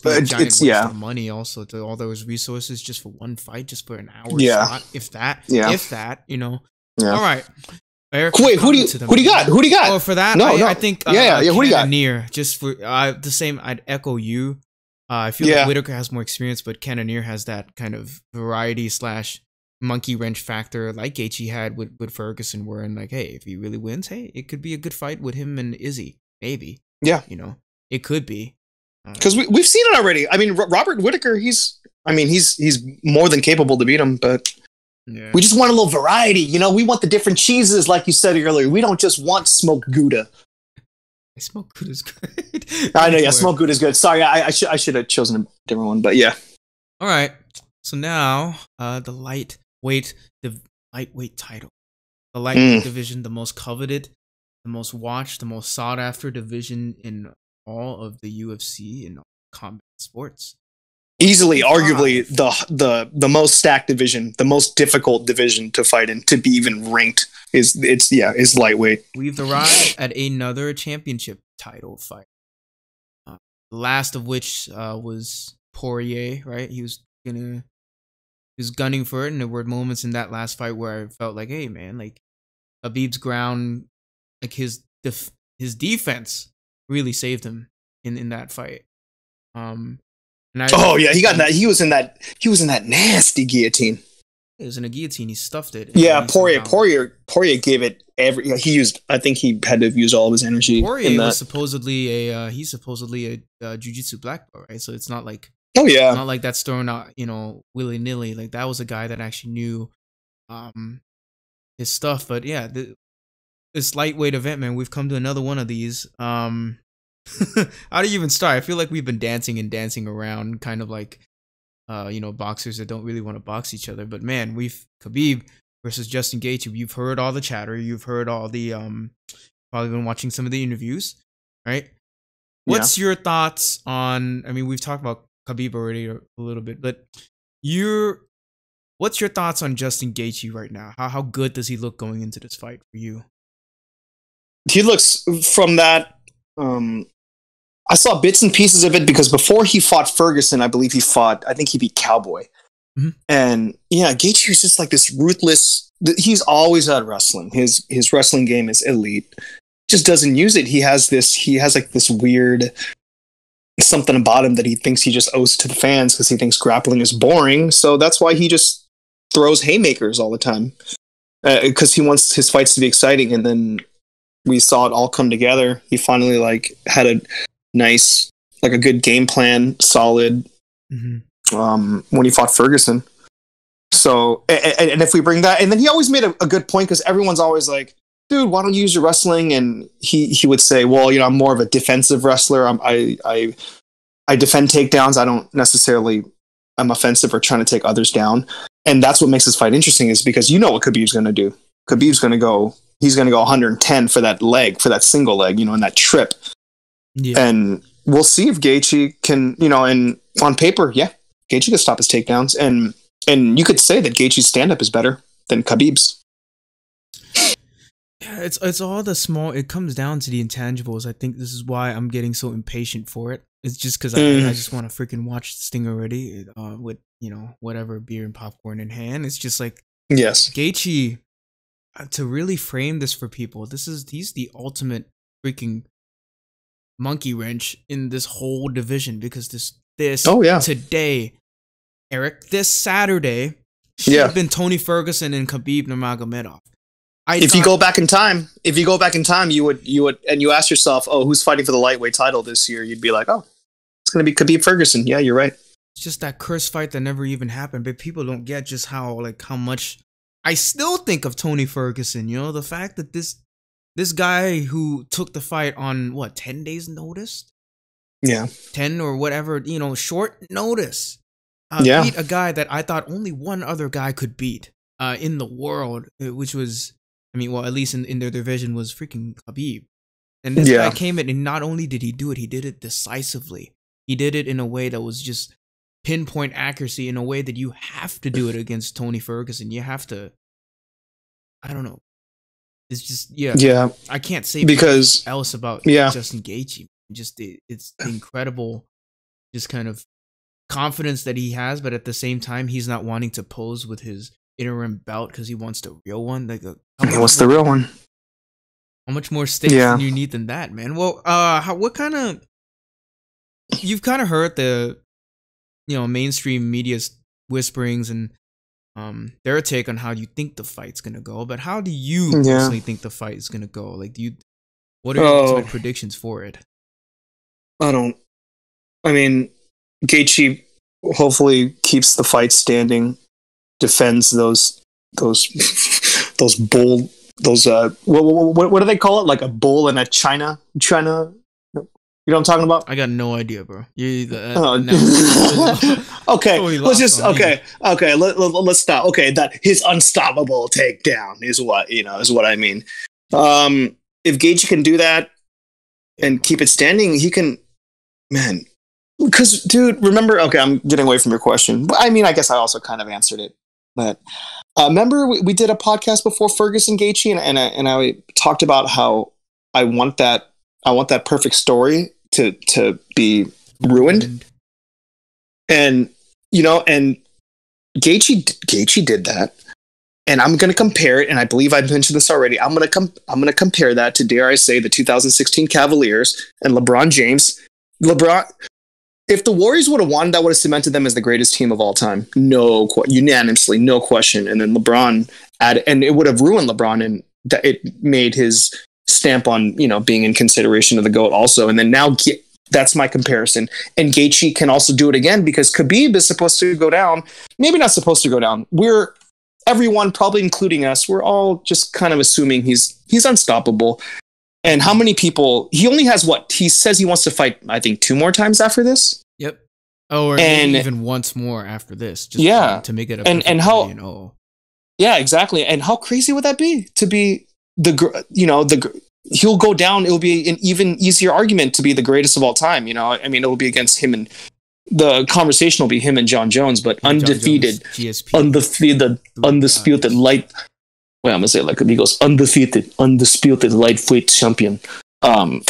It's of money also to all those resources just for one fight, just for an hour slot, if that, you know. Yeah. All right. Eric, wait, who do you got? Oh, for that, I think who do you got? Cannonier, just for the same. I'd echo you. I feel like Whitaker has more experience, but Cannonier has that kind of variety / monkey wrench factor like Gaethje had with Ferguson, where in like, hey, if he really wins, hey, it could be a good fight with him and Izzy, maybe. Yeah, you know, it could be. Because we've seen it already. I mean, Robert Whitaker, he's more than capable to beat him, but we just want a little variety. You know, we want the different cheeses, like you said earlier. We don't just want smoked Gouda. Smoked Gouda's good. I know, smoked Gouda's good. Sorry, I should have chosen a different one, but yeah. All right. So now, the lightweight title, the lightweight division, the most coveted, the most watched, the most sought after division in all of the UFC and combat sports. Easily, arguably the most stacked division, the most difficult division to fight in, to be even ranked is lightweight. We've arrived at another championship title fight. The last of which was Poirier, right? He was gunning for it, and there were moments in that last fight where I felt like, hey man, like Khabib's ground, like his defense really saved him in that fight. He got that. He was in that nasty guillotine. It was in a guillotine. He stuffed it. Yeah, Poirier gave it I think he had to use all of his energy. Poirier was supposedly a jiu-jitsu black belt, right? So it's not like not like that's thrown out, you know, willy-nilly. Like that was a guy that actually knew his stuff. But yeah, this lightweight event, man, we've come to another one of these. How do you even start? I feel like we've been dancing around, kind of like boxers that don't really want to box each other. But man, Khabib versus Justin Gaethje. You've heard all the chatter. You've heard all the probably been watching some of the interviews, right? What's your thoughts on? I mean, we've talked about Khabib already a little bit, but what's your thoughts on Justin Gaethje right now? How good does he look going into this fight for you? He looks, from that. I saw bits and pieces of it because before he fought Ferguson, I think he beat Cowboy. Mm-hmm. And Gaethje is just like this ruthless. He's always at wrestling. His wrestling game is elite. Just doesn't use it. He has like this weird something about him that he thinks he just owes to the fans because he thinks grappling is boring. So that's why he just throws haymakers all the time because he wants his fights to be exciting. And then we saw it all come together. He finally like had a nice, like a good game plan, solid. When he fought Ferguson. So, and if we bring that, and then he always made a good point, because everyone's always like, dude, why don't you use your wrestling? And he would say, well, you know, I'm more of a defensive wrestler. I defend takedowns. I don't necessarily, I'm offensive or trying to take others down. And that's what makes this fight interesting, is because you know what Khabib's going to do. He's going to go 110 for that leg, for that single leg, you know, in that trip. Yeah. And we'll see if Gaethje can, you know, and on paper, yeah, Gaethje can stop his takedowns. And you could say that Gaethje's stand-up is better than Khabib's. Yeah, it's all the small, it comes down to the intangibles. I think this is why I'm getting so impatient for it. It's just because I just want to freaking watch this thing already, with, you know, whatever, beer and popcorn in hand. It's just like, yes, Gaethje, to really frame this for people, he's the ultimate freaking monkey wrench in this whole division, because today, Eric, this Saturday should have been Tony Ferguson and Khabib Nurmagomedov. If you go back in time, you would, and you ask yourself, oh, who's fighting for the lightweight title this year? You'd be like, oh, it's going to be Khabib Ferguson. Yeah, you're right. It's just that cursed fight that never even happened, but people don't get just how much I still think of Tony Ferguson. You know, the fact that this guy who took the fight on 10 days notice? Yeah. 10 or whatever, you know, short notice. Beat a guy that I thought only one other guy could beat in the world, which was, I mean, well, at least in their division, was freaking Khabib. And this guy came in, and not only did he do it, he did it decisively. He did it in a way that was just pinpoint accuracy, in a way that you have to do it against Tony Ferguson. You have to, I don't know. It's just, yeah. I can't say because else about Justin Gaethje. Just it's incredible, just kind of confidence that he has, but at the same time, he's not wanting to pose with his interim belt because he wants the real one. Like, he wants the real one. How much more stakes do you need than that, man? Well, you've kind of heard the, you know, mainstream media's whisperings and their take on how you think the fight's gonna go, but how do you personally think the fight is gonna go? Like, what are your ultimate predictions for it? I mean, Gaethje hopefully keeps the fight standing, defends those what do they call it? Like a bull in a China. You know what I'm talking about? I got no idea, bro. Okay, let's stop. Okay, that his unstoppable takedown is what I mean. If Gaethje can do that and keep it standing, he can, man. Because, dude, remember? Okay, I'm getting away from your question. I mean, I guess I also kind of answered it. But remember, we did a podcast before Ferguson Gaethje, and I talked about how I want that perfect story to be ruined. And you know, and Gaethje did that, and I'm going to compare it. And I believe I've mentioned this already. I'm going to compare that to, dare I say, the 2016 Cavaliers and LeBron James. If the Warriors would have won, that would have cemented them as the greatest team of all time. Unanimously, no question. And then LeBron and it would have ruined LeBron, and that it made his stamp on, you know, being in consideration of the GOAT also. And then now that's my comparison. And Gaethje can also do it again, because Khabib is supposed to go down. Maybe not supposed to go down. Everyone, probably including us, we're all just kind of assuming he's unstoppable. And how many people, he only has he says he wants to fight, I think, 2 more times after this. Yep. Oh, or maybe even once more after this. Just to make it a and how, you know. Yeah, exactly. And how crazy would that be to be he'll go down. It'll be an even easier argument to be the greatest of all time. You know, I mean, it'll be against him, and the conversation will be him and John Jones, but undefeated, undisputed light. Well, I'm gonna say it like he goes, undisputed lightweight champion. And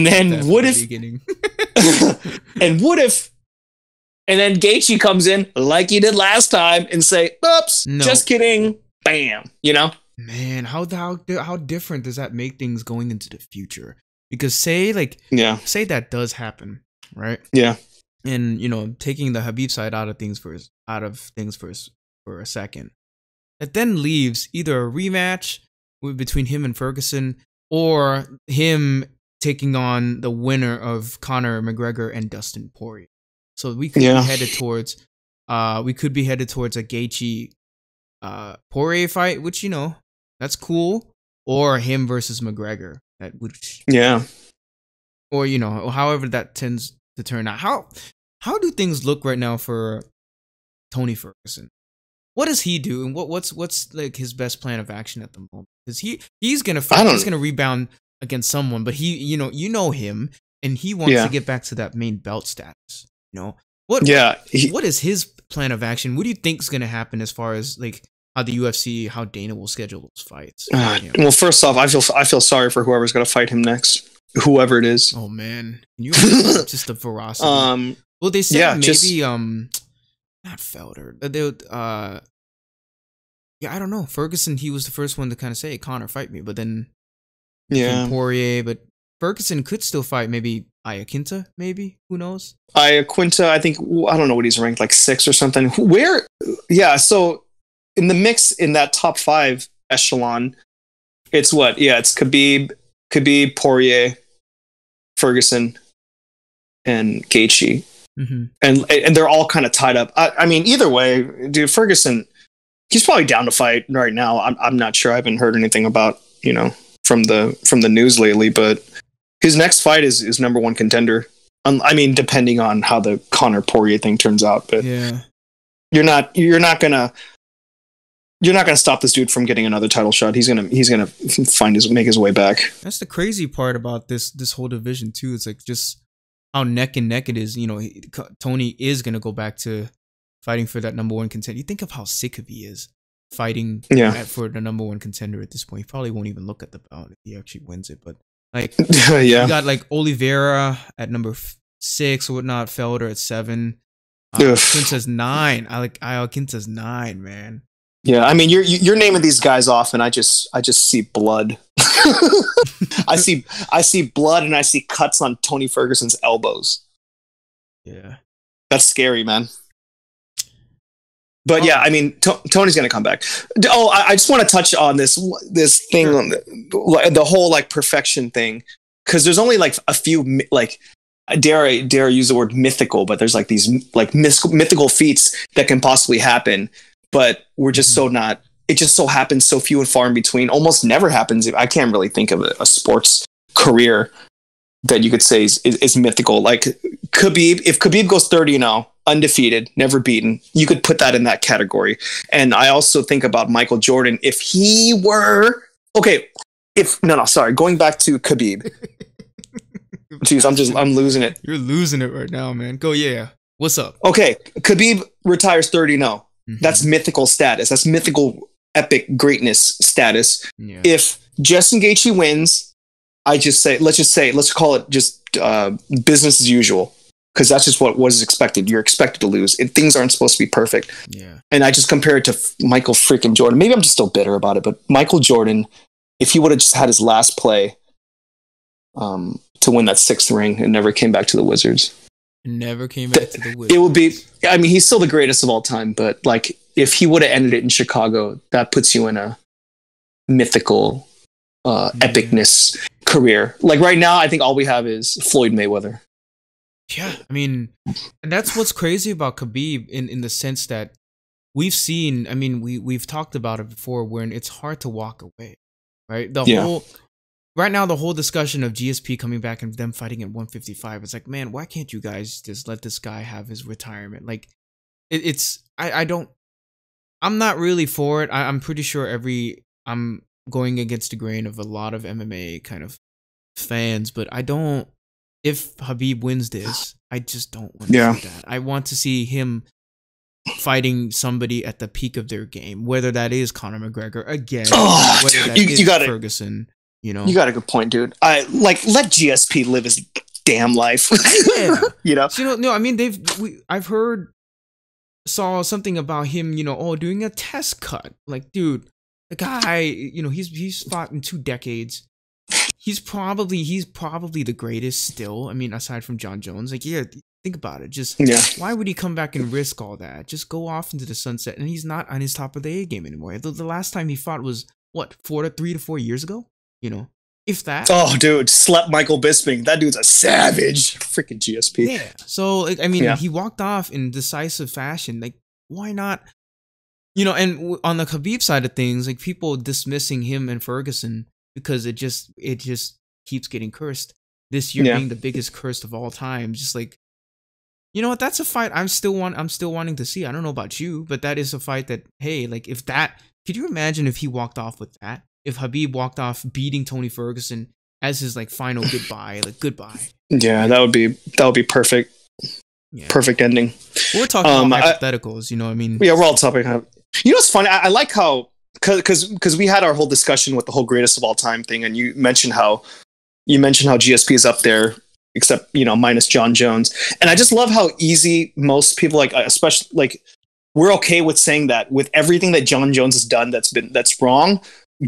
then what if? And then Gaethje comes in like he did last time and say, "Oops, just kidding." Bam. You know, man, how different does that make things going into the future? Because say that does happen, right? Yeah. And, you know, taking the Khabib side out of things for a second. It then leaves either a rematch between him and Ferguson, or him taking on the winner of Conor McGregor and Dustin Poirier. So we could be headed towards a Gaethje Poirier fight, which, you know, that's cool, or him versus McGregor, or, you know, however that tends to turn out. How do things look right now for Tony Ferguson? What does he do, and what's like his best plan of action at the moment? Because he's gonna fight, he's gonna rebound against someone, but he, you know him, and he wants to get back to that main belt status. You know what is his plan of action? What do you think is gonna happen as far as like how the UFC, how Dana will schedule those fights? Well, first off, I feel sorry for whoever's gonna fight him next, whoever it is. Oh man, can you just the ferocity. Well, they said maybe not Felder. I don't know. Ferguson, he was the first one to kind of say, Conor, fight me. But then Poirier, but Ferguson could still fight maybe Iaquinta, maybe. Who knows? Iaquinta, I think, I don't know what he's ranked, like 6 or something. So in the mix in that top 5 echelon, it's what? Yeah, it's Khabib, Poirier, Ferguson, and Gaethje. Mm-hmm. And they're all kind of tied up. I mean, either way, dude, Ferguson, he's probably down to fight right now. I'm not sure. I haven't heard anything about, you know, from the news lately, but his next fight is number 1 contender. I mean, depending on how the Conor Poirier thing turns out, but you're not gonna stop this dude from getting another title shot. He's gonna make his way back. That's the crazy part about this whole division too. It's like just how neck and neck it is. You know, Tony is gonna go back to fighting for that number 1 contender. You think of how sick of he is fighting for the number 1 contender at this point. He probably won't even look at the belt if he actually wins it. But like, you got like Oliveira at number 6 or whatnot, Felder at 7. Quinta's 9. I like Quinta's 9, man. Yeah, I mean, you're naming these guys off, and I just see blood. I see blood, and I see cuts on Tony Ferguson's elbows. Yeah, that's scary, man. But I mean, Tony's gonna come back. Oh, I just want to touch on this thing, on the whole like perfection thing, because there's only like a few, like, dare I use the word mythical, but there's like these like mythical feats that can possibly happen, but we're just so not. It just so happens so few and far in between. Almost never happens. I can't really think of a sports career that you could say is mythical. Like Khabib, if Khabib goes 30-0, undefeated, never beaten, you could put that in that category. And I also think about Michael Jordan. If he were going back to Khabib. Jeez, I'm losing it. You're losing it right now, man. Go, yeah. What's up? Okay, Khabib retires 30-0. Mm-hmm. That's mythical status. That's mythical epic greatness status. Yeah. If Justin Gaethje wins, let's call it just business as usual, because that's just what was expected. You're expected to lose. Things aren't supposed to be perfect. Yeah. And I just compare it to Michael freaking Jordan. Maybe I'm just still bitter about it, but Michael Jordan, if he would have just had his last play to win that 6th ring and never came back to the Wizards. Never came back to the Wizards. It would be, I mean, he's still the greatest of all time, but like if he would have ended it in Chicago, that puts you in a mythical epicness career. Like right now, I think all we have is Floyd Mayweather. Yeah, I mean, and that's what's crazy about Khabib in the sense that we've seen, I mean, we've talked about it before, when it's hard to walk away, right? Right now, the whole discussion of GSP coming back and them fighting at 155, it's like, man, why can't you guys just let this guy have his retirement? Like, I'm not really for it. I'm pretty sure I'm going against the grain of a lot of MMA kind of fans, but if Khabib wins this, I just don't want to see that. I want to see him fighting somebody at the peak of their game, whether that is Conor McGregor again, whether that is Ferguson. You know, you got a good point, dude. Let GSP live his damn life. Yeah. You know, no, I mean I've saw something about him, doing a test cut. Like, dude, the guy, he's fought in 2 decades. He's probably the greatest still. I mean, aside from John Jones. Like, yeah, think about it. Why would he come back and risk all that? Just go off into the sunset. And he's not on his top of the A game anymore. The last time he fought was what, 3 to 4 years ago? You know, if that. Oh, dude, slept Michael Bisping. That dude's a savage. Freaking GSP. Yeah. So, like, I mean, he walked off in decisive fashion. Like, why not? You know, and on the Khabib side of things, like, people dismissing him and Ferguson because it just keeps getting cursed. This year being the biggest curse of all time. Just like, you know what? That's a fight I'm still wanting to see. I don't know about you, but that is a fight that, hey, like, if that, could you imagine if he walked off with that? If Khabib walked off beating Tony Ferguson as his like final goodbye, like goodbye. Yeah, that would be perfect. Yeah. Perfect ending. We're talking about hypotheticals, you know what I mean? Yeah, we're all talking. You know what's funny? I like how, because we had our whole discussion with the whole greatest of all time thing, and you mentioned how GSP is up there, except, you know, minus John Jones. And I just love how easy most people, like, especially, like, we're okay with saying that with everything that John Jones has done that's wrong,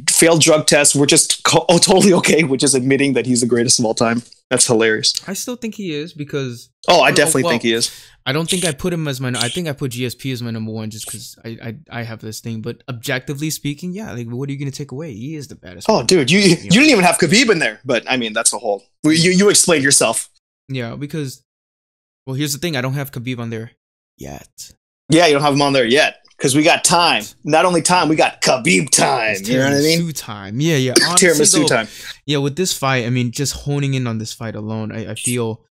failed drug tests, we're just totally okay with just admitting that he's the greatest of all time. That's hilarious. I still think he is, because I definitely think he is. I don't think I put him as I think I put GSP as my number one just because I have this thing. But objectively speaking, yeah, like, what are you going to take away? He is the baddest. Oh, dude, you didn't even have Khabib in there. But I mean, that's a whole. You explained yourself. Yeah, because, well, here's the thing. I don't have Khabib on there yet. Yeah, you don't have him on there yet. Because we got time. Not only time, we got Khabib time. You know what I mean? Time. Yeah. Tiramisu time. Yeah, with this fight, I mean, just honing in on this fight alone, I feel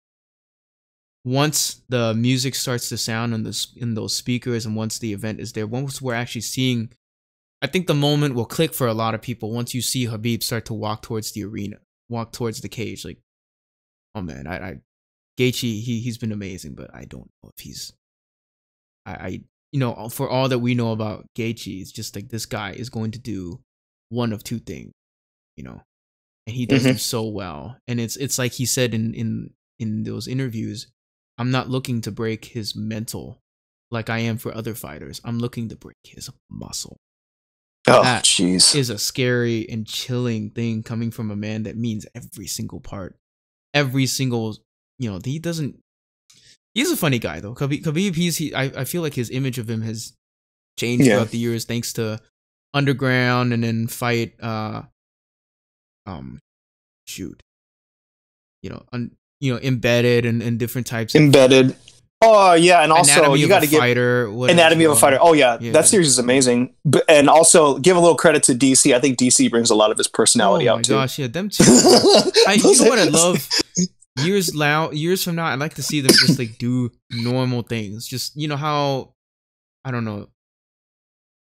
once the music starts to sound in those speakers, and once the event is there, once we're actually seeing, I think the moment will click for a lot of people once you see Khabib start to walk towards the arena, walk towards the cage. Like, oh man, Gaethje, he's been amazing, but I don't know if he's, you know, for all that we know about Gaethje, it's just like this guy is going to do one of two things, you know, and he does them so well. And it's like he said in those interviews, I'm not looking to break his mental like I am for other fighters. I'm looking to break his muscle. Oh, jeez. Is a scary and chilling thing coming from a man that means every single part, every single, you know, he doesn't. He's a funny guy though. Khabib, I feel like his image of him has changed throughout the years thanks to Underground and then Fight. Embedded and different types. Embedded. Oh yeah, and also you got to give Anatomy of a Fighter. Oh yeah, that series is amazing. And also give a little credit to DC. I think DC brings a lot of his personality out too. Oh my gosh, yeah, them too. You know what I love? Years from now, I'd like to see them just like do normal things. Just, you know how, I don't know.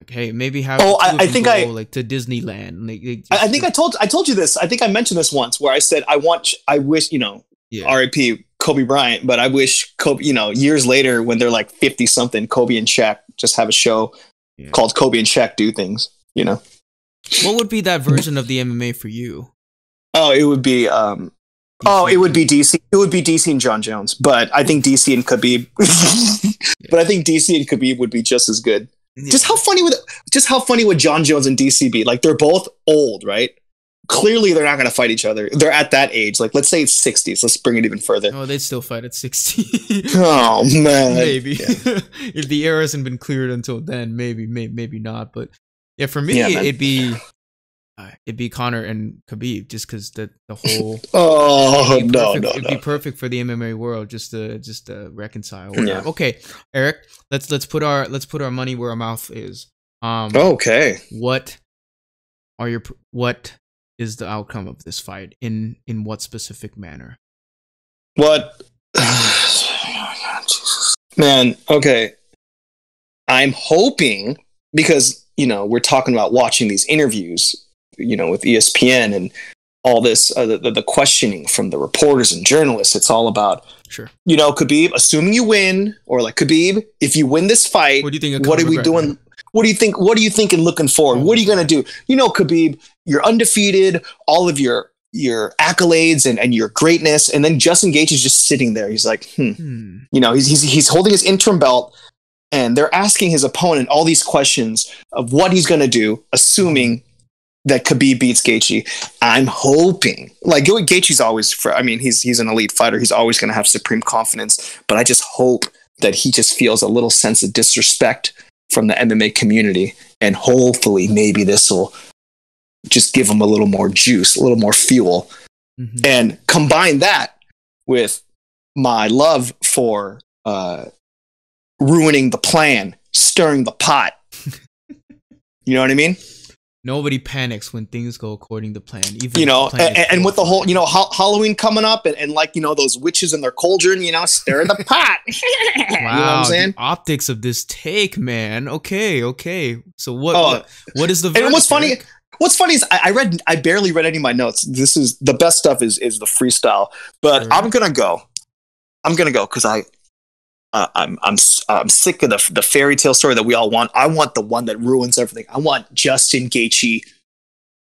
Like, hey, maybe have. Oh, I think go, like to Disneyland. Like I think I told you this. I think I mentioned this once where I said I wish, you know, R.I.P. Kobe Bryant, but I wish Kobe, you know, years later when they're like 50 something, Kobe and Shaq just have a show called Kobe and Shaq Do Things. You know, what would be that version of the MMA for you? Oh, it would be. It would be DC. It would be DC and John Jones, but I think DC and Khabib. But I think DC and Khabib would be just as good. Yeah. Just how funny would John Jones and DC be? Like, they're both old, right? Clearly, they're not going to fight each other. They're at that age. Like, let's say it's 60s. Let's bring it even further. Oh, they'd still fight at 60. Oh man, maybe if the era hasn't been cleared until then, maybe not. But yeah, for me, it'd be Conor and Khabib, just because the whole. It'd be perfect for the MMA world, just to reconcile. Yeah. Okay, Eric, let's put our money where our mouth is. Okay. What is the outcome of this fight in what specific manner? What? Man, okay. I'm hoping, because, you know, we're talking about watching these interviews, you know, with ESPN and all this, the questioning from the reporters and journalists. It's all about, you know, Khabib, assuming you win, or like, Khabib, if you win this fight, what do you think? What are we doing? What do you think? What are you thinking looking forward? What are you going to do? You know, Khabib, you're undefeated, all of your accolades and your greatness. And then Justin Gaethje is just sitting there. He's like, you know, he's holding his interim belt, and they're asking his opponent all these questions of what he's going to do, assuming that Khabib beats Gaethje. I'm hoping, like, Gaethje's always, he's an elite fighter. He's always going to have supreme confidence, but I just hope that he just feels a little sense of disrespect from the MMA community, and hopefully maybe this will just give him a little more juice, a little more fuel, and combine that with my love for ruining the plan, stirring the pot. You know what I mean? Nobody panics when things go according to plan. Even and with the whole, Halloween coming up, and like, those witches and their cauldron, stir the pot. Wow, you know what I'm saying? The optics of this take, man. Okay. So what is the verdict? And what's funny is I barely read any of my notes. This is the best stuff is the freestyle. But sure. I'm gonna go because I'm sick of the fairy tale story that we all want. I want the one that ruins everything. I want Justin Gaethje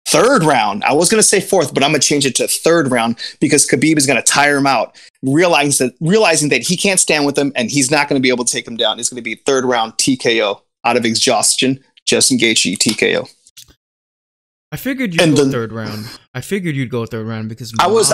third round. I was going to say fourth, but I'm going to change it to third round because Khabib is going to tire him out, realizing that he can't stand with him and he's not going to be able to take him down. It's going to be third round TKO out of exhaustion. Justin Gaethje TKO. I figured you'd go third round. I figured you'd go third round because that was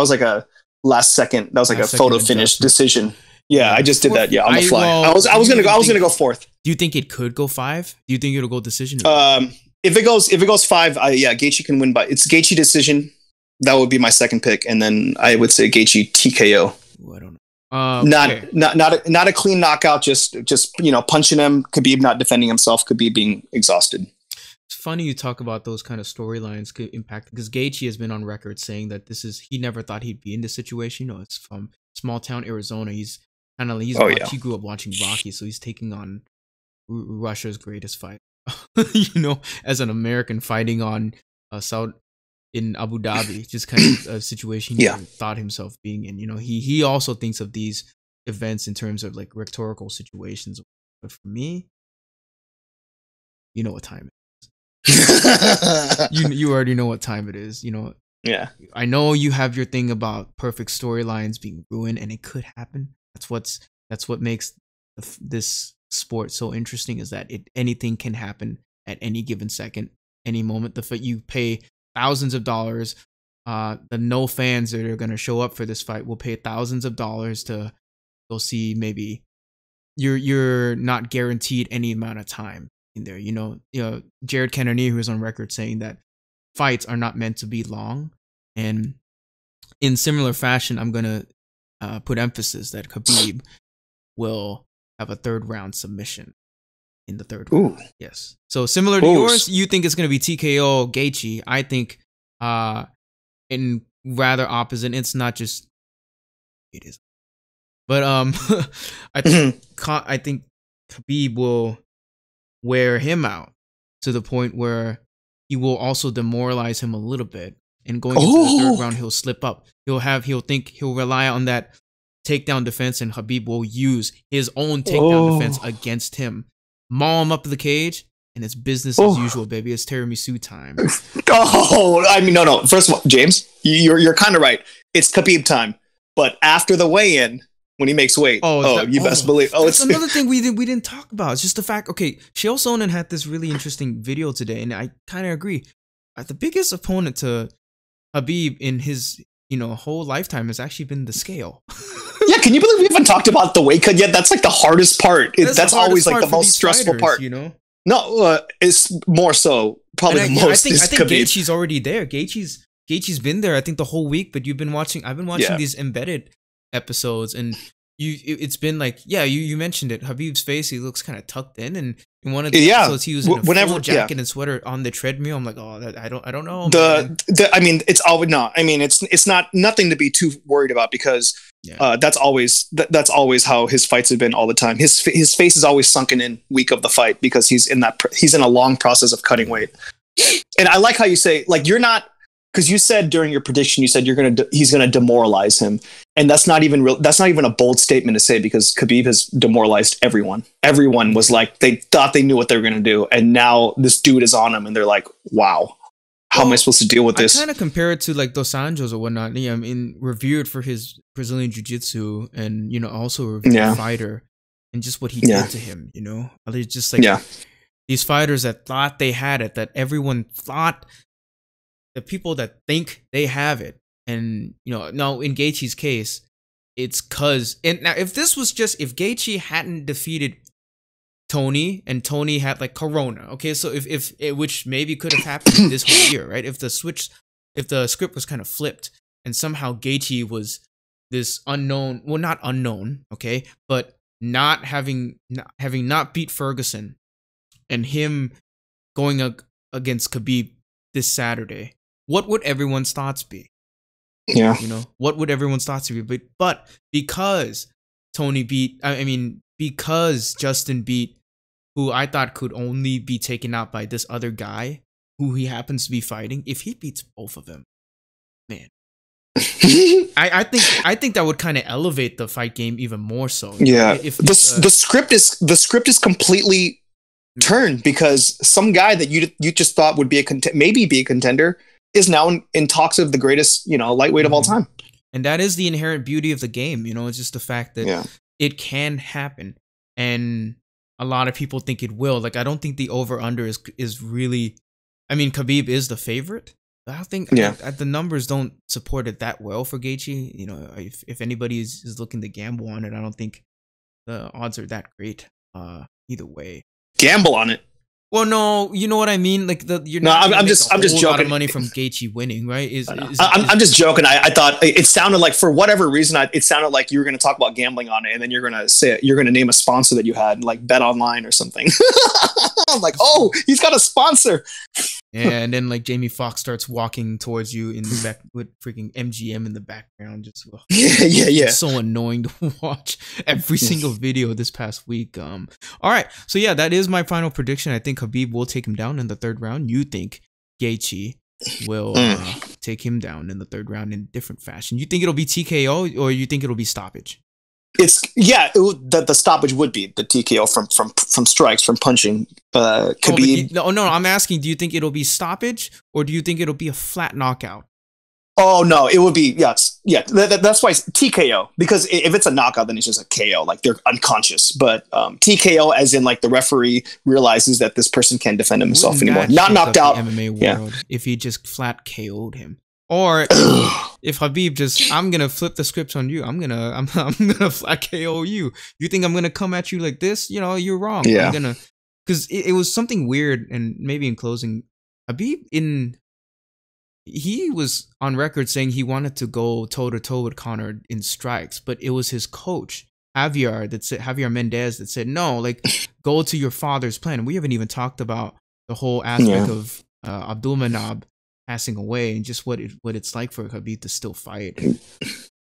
like a last second. That was like a photo finish decision. Yeah, I just did that. Yeah, on the fly. I was gonna go fourth. Do you think it could go 5? Do you think it'll go decision? If it goes 5, Gaethje can win by it's Gaethje decision. That would be my second pick, and then I would say Gaethje TKO. Ooh, I don't know. Not a clean knockout. Just punching him. Khabib not defending himself. Khabib being exhausted. It's funny you talk about those kind of storylines could impact because Gaethje has been on record saying that he never thought he'd be in this situation. It's from small town Arizona. He grew up watching Rocky, so he's taking on Russia's greatest fight. As an American fighting on South in Abu Dhabi, just kind of a situation he thought himself being in. He also thinks of these events in terms of like rhetorical situations. But for me, you know what time it is. you already know what time it is. Yeah. I know you have your thing about perfect storylines being ruined, and it could happen. That's what makes this sport so interesting. Is that anything can happen at any given second, any moment. The fact you pay thousands of dollars, the no fans that are going to show up for this fight will pay thousands of dollars to go see. Maybe you're not guaranteed any amount of time in there. Jared Cannonier, who is on record saying that fights are not meant to be long, and in similar fashion, I'm gonna put emphasis that Khabib will have a third round submission in the third round. Yes. So similar to yours, you think it's gonna be TKO Gaethje. I think in rather opposite. It's not just it is, but I think Khabib will wear him out to the point where he will also demoralize him a little bit, and going into the third round he'll slip up. He'll rely on that takedown defense, and Khabib will use his own takedown defense against him, maul him up to the cage, and it's business as usual, baby. It's tiramisu time. No. First of all, James, you're kind of right. It's Khabib time, but after the weigh-in, when he makes weight, you best believe. That's another thing we didn't talk about. It's just the fact. Okay, Chael Sonnen had this really interesting video today, and I kind of agree. The biggest opponent to Khabib in his whole lifetime has actually been the scale. Yeah, can you believe we haven't talked about the weight cut yet? That's like the hardest part. That's always like the most stressful part. No, it's more so probably the most. I think Gaethje's already there. Gaethje's been there. I think the whole week, but I've been watching these embedded episodes, and it's been like, you mentioned it. Habib's face, he looks kind of tucked in, and in one of the episodes he was in a full jacket and sweater on the treadmill. I'm like, I don't know. It's not nothing to be too worried about because that's always how his fights have been all the time. His face is always sunken in week of the fight because he's in a long process of cutting weight. And I like how you say, like, you're not, because you said during your prediction, you said he's gonna demoralize him, and that's not even a bold statement to say because Khabib has demoralized everyone. Everyone was like, they thought they knew what they were gonna do, and now this dude is on him, and they're like, wow, how am I supposed to deal with this? I kind of compare it to like Dos Anjos or whatnot. Revered for his Brazilian jiu-jitsu, and also a revered fighter, and just what he did to him. It's just like these fighters that thought they had it, that everyone thought. The people that think they have it, and now in Gaethje's case, it's now if Gaethje hadn't defeated Tony, and Tony had like Corona. Okay, so if which maybe could have happened this whole year, right? If the script was kind of flipped, and somehow Gaethje was this unknown, well, not unknown, okay, but not having not beat Ferguson, and him going against Khabib this Saturday, what would everyone's thoughts be? Yeah, what would everyone's thoughts be? But because Tony beat, because Justin beat who I thought could only be taken out by this other guy who he happens to be fighting, if he beats both of them, man, I think that would kind of elevate the fight game even more so. Yeah, if the script is completely turned, because some guy that you just thought would be maybe be a contender is now in talks of the greatest lightweight of all time. And that is the inherent beauty of the game. It's just the fact that it can happen, and a lot of people think it will. Like, I don't think the over-under is really... I mean, Khabib is the favorite. But I think the numbers don't support it that well for Gaethje. If anybody is looking to gamble on it, I don't think the odds are that great either way. Gamble on it? Well, no, you know what I mean. Like I'm just joking. A lot of money from Gaethje winning, right? I'm just joking. I thought it sounded like, for whatever reason, it sounded like you were going to talk about gambling on it, and then you're going to name a sponsor that you had, like Bet Online or something. I'm like, oh, he's got a sponsor. Yeah, and then like Jamie Foxx starts walking towards you in the back with freaking MGM in the background. Just yeah. It's so annoying to watch every single video this past week. All right, so yeah, that is my final prediction. I think Khabib will take him down in the third round. You think Gaethje will take him down in the third round in different fashion? You think it'll be TKO, or you think it'll be stoppage? The stoppage would be the TKO from strikes, from punching. Khabib. No, I'm asking, do you think it'll be stoppage, or do you think it'll be a flat knockout? Oh no, it would be that's why it's TKO, because if it's a knockout, then it's just a KO, like they're unconscious. But TKO, as in like the referee realizes that this person can't defend himself anymore, not knocked out. MMA world, if he just flat KO'd him. Or if Khabib just, I'm gonna flip the script on you. I'm gonna flat KO you. You think I'm gonna come at you like this? You're wrong. Yeah. Because it was something weird, and maybe in closing, Khabib he was on record saying he wanted to go toe to toe with Conor in strikes, but it was his coach Javier Mendez that said no, like go to your father's plan. And we haven't even talked about the whole aspect of Abdulmanap passing away, and just what it's like for Khabib to still fight.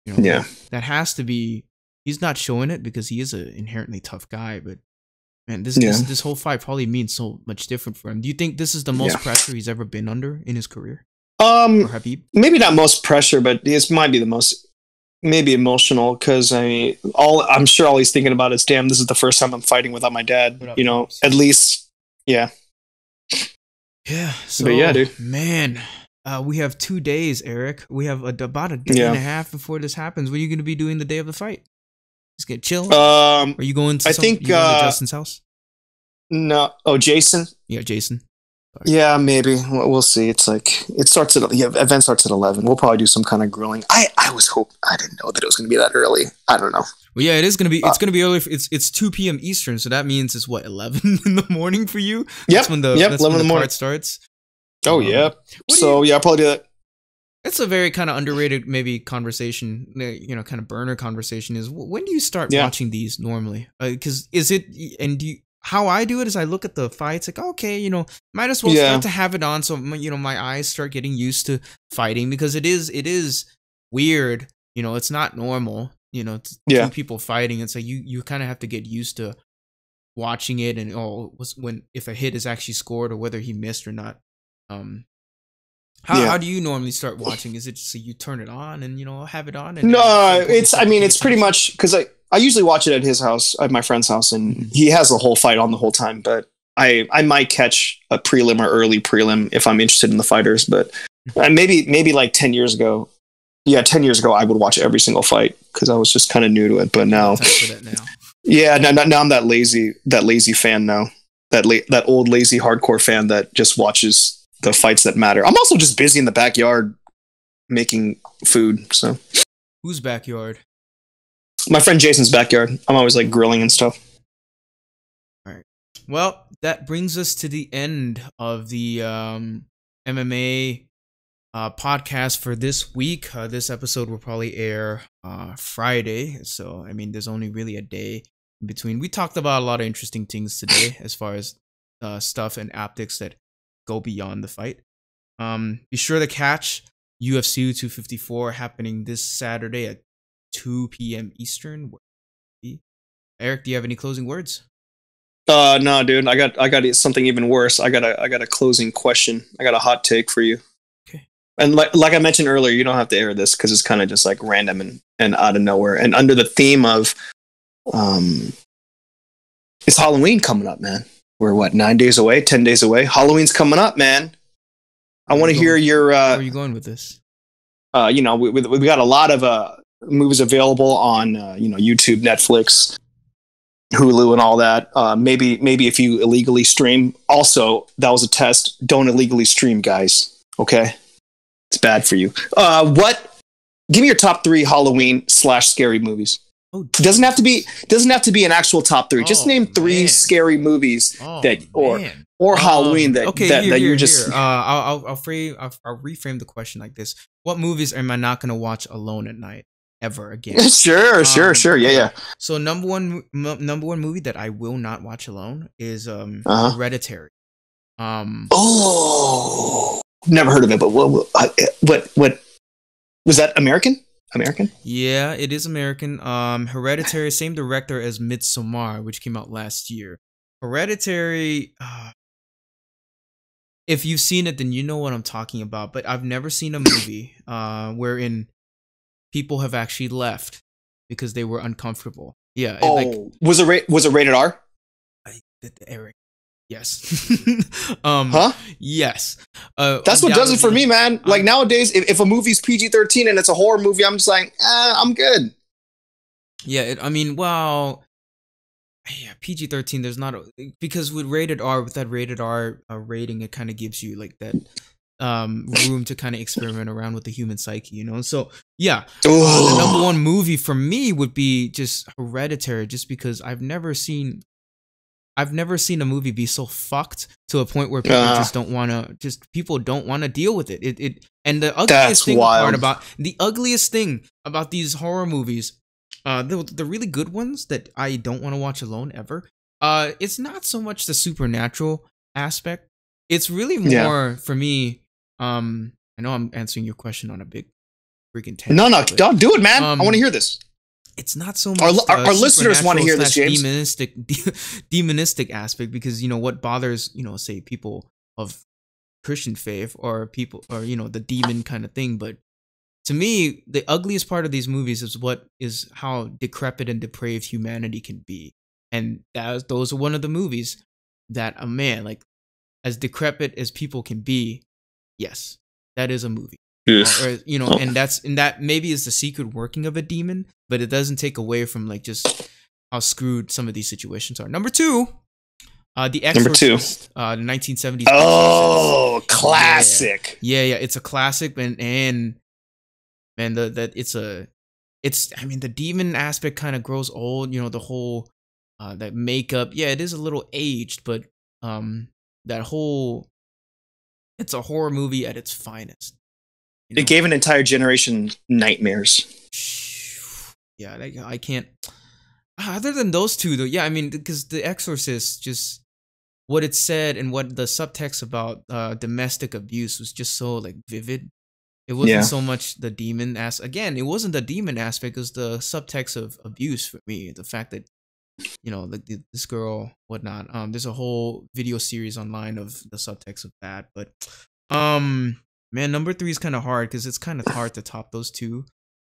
That has to be. He's not showing it because he is an inherently tough guy, but man, this whole fight probably means so much different for him. Do you think this is the most pressure he's ever been under in his career? Khabib? Maybe not most pressure, but this might be the most maybe emotional, because I'm sure all he's thinking about is, damn, this is the first time I'm fighting without my dad. At least, yeah. Yeah. So, but yeah, dude, man, we have 2 days, Eric. We have about a day and a half before this happens. What are you going to be doing the day of the fight? Just get chill. Are you going to? Going to Justin's house? No. Oh, Jason. Yeah, Jason. Sorry. Yeah, maybe. We'll see. It's like event starts at 11. We'll probably do some kind of grilling. I didn't know that it was going to be that early. I don't know. Well, yeah, it is going to be. It's going to be early. It's 2 p.m. Eastern, so that means it's what, 11 in the morning for you. That's when the card starts. Oh yeah. So I'll probably do that. It's a very kind of underrated maybe conversation, kind of burner conversation, is when do you start watching these normally? Because how I do it is I look at the fights like, okay, might as well start to have it on, so my eyes start getting used to fighting, because it is weird, it's not normal, two people fighting. It's like you kind of have to get used to watching it, and if a hit is actually scored or whether he missed or not. How do you normally start watching? Is it just so you turn it on and have it on? And no, it's pretty much because I usually watch it at his house, at my friend's house, and he has the whole fight on the whole time. But I might catch a prelim or early prelim if I'm interested in the fighters. But maybe like 10 years ago. Yeah, 10 years ago I would watch every single fight because I was just kind of new to it. But now, now I'm that lazy fan now. That old lazy hardcore fan that just watches the fights that matter. I'm also just busy in the backyard making food. So whose backyard? My friend Jason's backyard. I'm always like grilling and stuff. All right. Well, that brings us to the end of the MMA podcast for this week. This episode will probably air Friday, so I mean, there's only really a day in between. We talked about a lot of interesting things today, as far as stuff and optics that go beyond the fight. Be sure to catch UFC 254 happening this Saturday at 2 p.m. Eastern. Eric, do you have any closing words? No, dude. I got something even worse. I got a closing question. I got a hot take for you. Okay. And like I mentioned earlier, you don't have to air this because it's kind of just like random and out of nowhere. And under the theme of, it's Halloween coming up, man. We're what, 9 days away, 10 days away. Halloween's coming up, man. I want to hear your. Where are you going with this? We got a lot of movies available on YouTube, Netflix, Hulu, and all that. Maybe if you illegally stream. Also, that was a test. Don't illegally stream, guys. Okay, it's bad for you. Give me your top 3 Halloween / scary movies. Oh, doesn't have to be an actual top 3. Just name 3 scary movies or Halloween that you're just. I'll reframe the question like this: what movies am I not going to watch alone at night ever again? Sure. Yeah. So number one movie that I will not watch alone is Hereditary. Never heard of it, but what was that? American? Yeah, it is American. Hereditary, same director as Midsommar, which came out last year. Hereditary, if you've seen it, then you know what I'm talking about. But I've never seen a movie wherein people have actually left because they were uncomfortable. Yeah. Was it rated R? Eric. Yes. Huh? Yes. That's what does it for me, man. Like nowadays, if a movie's PG-13 and it's a horror movie, I'm just like, I'm good. Yeah. PG-13. There's not because with rated R, with that rated R rating, it kind of gives you like that room to kind of experiment around with the human psyche, you know. So yeah, the number one movie for me would be just Hereditary, just because I've never seen a movie be so fucked to a point where people people don't want to deal with it. And the ugliest thing about these horror movies, the really good ones that I don't want to watch alone ever, it's not so much the supernatural aspect. It's really more for me. I know I'm answering your question on a big freaking tangent. No, don't do it, man. I want to hear this. It's not so much our listeners want to hear this, James. Demonistic aspect, because what bothers say people of Christian faith or people or the demon kind of thing. But to me, the ugliest part of these movies is how decrepit and depraved humanity can be, and those are one of the movies that like as decrepit as people can be. Yes, that is a movie. And that maybe is the secret working of a demon, but it doesn't take away from like just how screwed some of these situations are. Number 2, The Exorcist, the 1970s. Oh, classic. Yeah, it's a classic, and man, the demon aspect kind of grows old. The whole that makeup. Yeah, it is a little aged, but it's a horror movie at its finest. It gave an entire generation nightmares. Yeah, I can't. Other than those two, though, yeah, I mean, because The Exorcist, just what it said and what the subtext about domestic abuse was just so like vivid. It wasn't so much the demon aspect. Again, it wasn't the demon aspect. It was the subtext of abuse for me. The fact that this girl, whatnot. There's a whole video series online of the subtext of that, but man, number 3 is kind of hard because it's kind of hard to top those two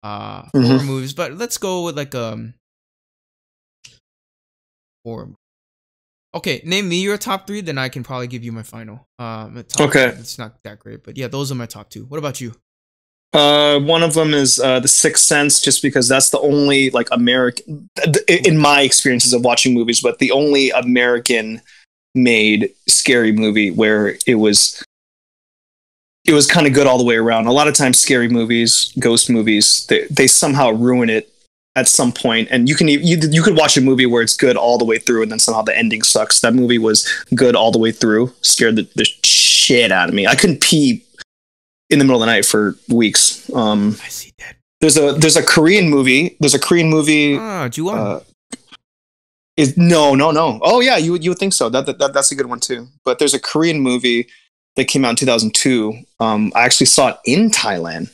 horror movies. But let's go with like horror. Okay, name me your top 3, then I can probably give you my final. Okay, it's not that great, but yeah, those are my top 2. What about you? One of them is The Sixth Sense, just because that's the only like American, in my experiences of watching movies, but the only American-made scary movie where it was kind of good all the way around. A lot of times, scary movies, ghost movies, they somehow ruin it at some point, and you could watch a movie where it's good all the way through, and then somehow the ending sucks. That movie was good all the way through. Scared the shit out of me. I couldn't pee in the middle of the night for weeks. I see that. There's a Korean movie. Ju-won. No. Oh yeah, you would think so. That's a good one too. But there's a Korean movie that came out in 2002. I actually saw it in Thailand.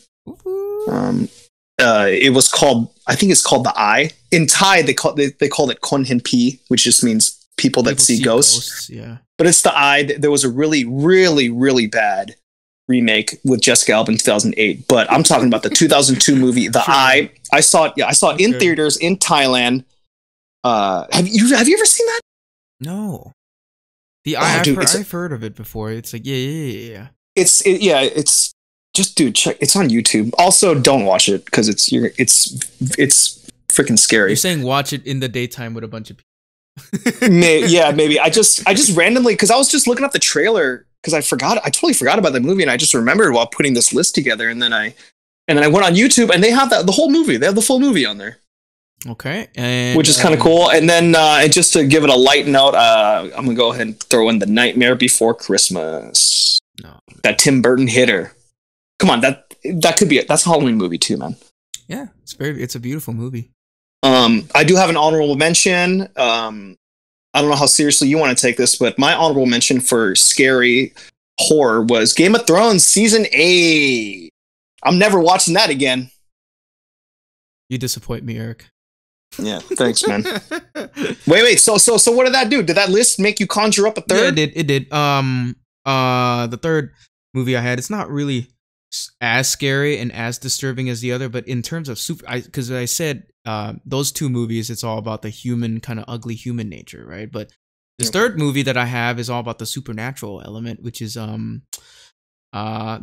It was called, I think it's called The Eye. In Thai, they called it Kon Hin Pi, which just means people that see ghosts. Yeah. But it's The Eye. There was a really, really, really bad remake with Jessica Alba in 2008. But I'm talking about the 2002 movie, The Eye. I saw it. Yeah, I saw it in theaters in Thailand. Have you ever seen that? No. The Eye. I've heard of it before. It's like yeah. It's just, dude, check. It's on YouTube. Also, don't watch it because it's freaking scary. You're saying watch it in the daytime with a bunch of people. Maybe. I just randomly, because I was just looking up the trailer because I totally forgot about the movie, and I just remembered while putting this list together, and then I went on YouTube, and they have the whole movie. They have the full movie on there. Okay, and which is kind of cool. And then just to give it a light note, I'm gonna go ahead and throw in The Nightmare Before Christmas. No, that Tim Burton hitter. Come on, that could be it. That's a Halloween movie too, man. Yeah, it's a beautiful movie. I do have an honorable mention. I don't know how seriously you want to take this, but my honorable mention for scary horror was Game of Thrones season 8. I'm never watching that again. You disappoint me, Eric. Yeah, thanks, man. Wait. So what did that do? Did that list make you conjure up a third? Yeah, it did. The third movie I had, it's not really as scary and as disturbing as the other, but in terms of because I said those two movies, it's all about the human, kind of ugly human nature, right? But this third movie that I have is all about the supernatural element, which is The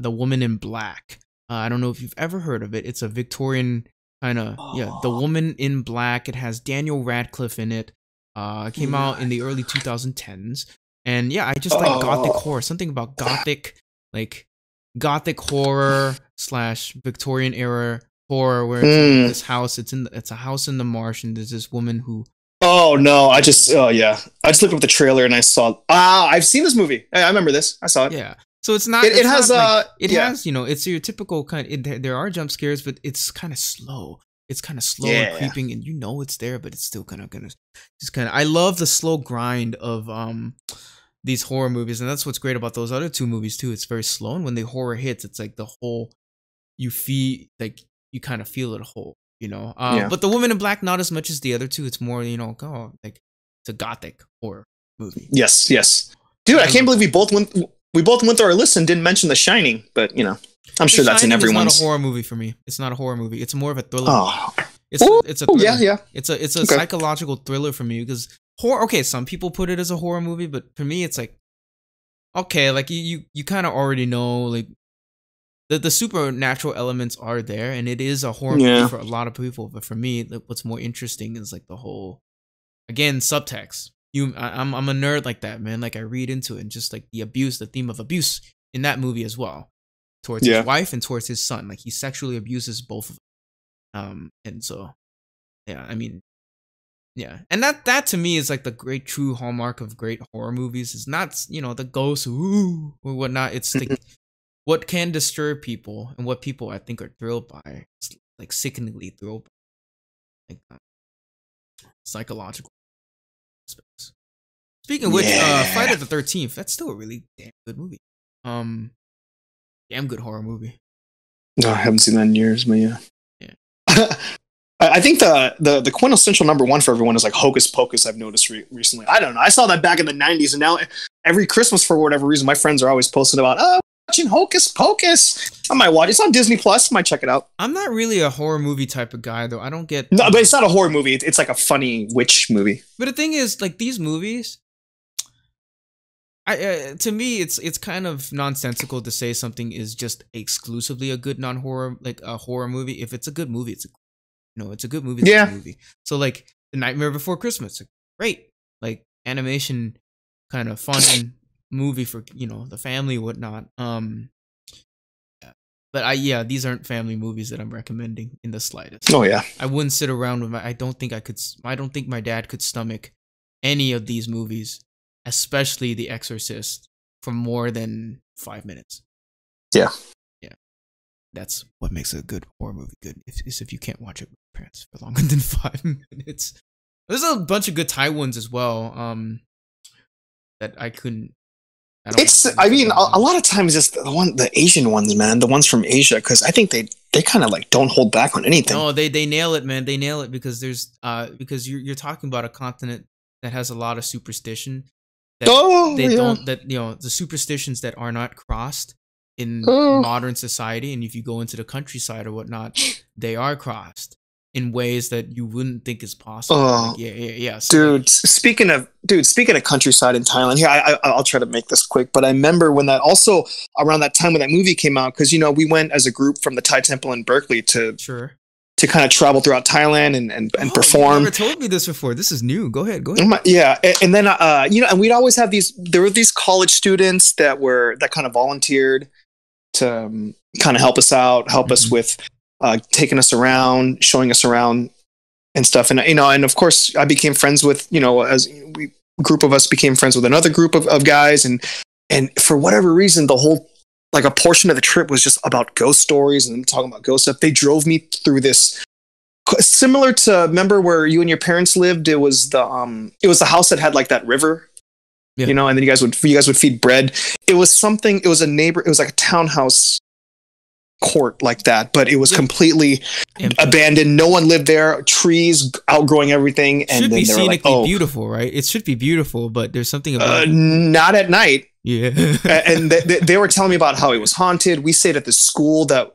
Woman in Black. I don't know if you've ever heard of it. It's a Victorian kind of The Woman in Black. It has Daniel Radcliffe in it. It came out in the early 2010s, and I just like gothic horror. Something about gothic horror / Victorian era horror, where it's in this house. It's a house in the marsh, and there's this woman who. Oh no! I just looked up the trailer and I saw. I've seen this movie. I remember this. I saw it. Yeah. So it's not. It has. It's your typical kind. There are jump scares, but it's kind of slow. It's kind of slow and creeping, and it's there, but it's still kind of I love the slow grind of these horror movies, and that's what's great about those other two movies too. It's very slow, and when the horror hits, it's like the whole. You feel like you kind of feel it whole, But The Woman in Black, not as much as the other two. It's more, like it's a gothic horror movie. Yes. Dude, I can't believe we both went through our list and didn't mention The Shining, but I'm sure that's in everyone's. It's not a horror movie for me. It's not a horror movie. It's more of a thriller. Oh. It's a thriller. Yeah. It's a psychological thriller for me, because horror. Okay, some people put it as a horror movie, but for me, it's like, okay, like you kind of already know, like the supernatural elements are there, and it is a horror movie for a lot of people. But for me, what's more interesting is like the whole, again, subtext. I'm a nerd like that, man. Like I read into it, and just like the theme of abuse in that movie as well, towards his wife and towards his son. Like he sexually abuses both of them. And so, and that to me is like the great true hallmark of great horror movies. Is not the ghosts or whatnot. It's like what can disturb people and what people I think are thrilled by. It's like sickeningly thrilled by, like psychological aspects. Speaking of which, Friday the 13th, that's still a really damn good movie. Damn good horror movie. No, I haven't seen that in years, but yeah. I think the quintessential number one for everyone is like Hocus Pocus. I've noticed recently. I don't know. I saw that back in the 90s, and now every Christmas, for whatever reason, my friends are always posting about, watching Hocus Pocus. I might watch it. It's on Disney Plus. I might check it out. I'm not really a horror movie type of guy, though. I don't get. No, but it's not a horror movie. It's like a funny witch movie. But the thing is, like these movies, to me, it's kind of nonsensical to say something is just exclusively a good non-horror, like a horror movie. If it's a good movie, it's a good movie. It's a good movie. So like The Nightmare Before Christmas, great, like animation, kind of fun movie for the family, whatnot. But But yeah, these aren't family movies that I'm recommending in the slightest. Oh yeah, I wouldn't sit around with I don't think my dad could stomach any of these movies, especially The Exorcist, for more than 5 minutes. Yeah. That's what makes a good horror movie good. If you can't watch it with your parents for longer than 5 minutes. There's a bunch of good Thai ones as well. That I couldn't. I mean, a lot of times it's the Asian ones, man. The ones from Asia, because I think they kind of like don't hold back on anything. No, they nail it, man. They nail it because because you're talking about a continent that has a lot of superstition. The superstitions that are not crossed in modern society, and if you go into the countryside or whatnot, they are crossed in ways that you wouldn't think is possible. So dude, speaking of countryside in Thailand, here I'll try to make this quick, but I remember when that also around that time when that movie came out, because we went as a group from the Thai Temple in Berkeley to kind of travel throughout Thailand and perform. You never told me this before. This is new. Go ahead. Yeah, and then and we'd always have there were these college students that kind of volunteered to kind of help us out, help us with taking us around, showing us around and stuff. And and of course I became friends with as a group of us became friends with another group of guys, and for whatever reason the whole like a portion of the trip was just about ghost stories and talking about ghost stuff. They drove me through this similar to, remember where you and your parents lived? It was the house that had like that river, and then you guys would feed bread. It was like a townhouse court like that, but it was completely abandoned. No one lived there. Trees outgrowing everything. It should be scenically beautiful, right? It should be beautiful, but there's something about not at night. Yeah. And they were telling me about how it was haunted. We stayed at the school that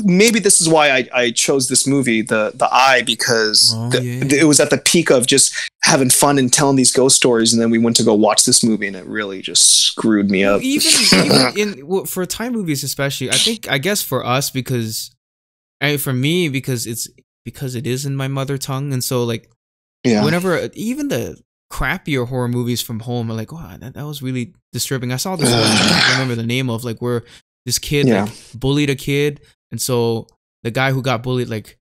maybe this is why I chose this movie, the Eye, because it was at the peak of just having fun and telling these ghost stories, and then we went to go watch this movie, and it really just screwed me up. Even for Thai movies, especially, I guess for us for me because it is in my mother tongue, and so like whenever even the crappier horror movies from home are like, wow, that was really disturbing. I saw this one, I don't remember the name of, like where this kid like bullied a kid, and so the guy who got bullied like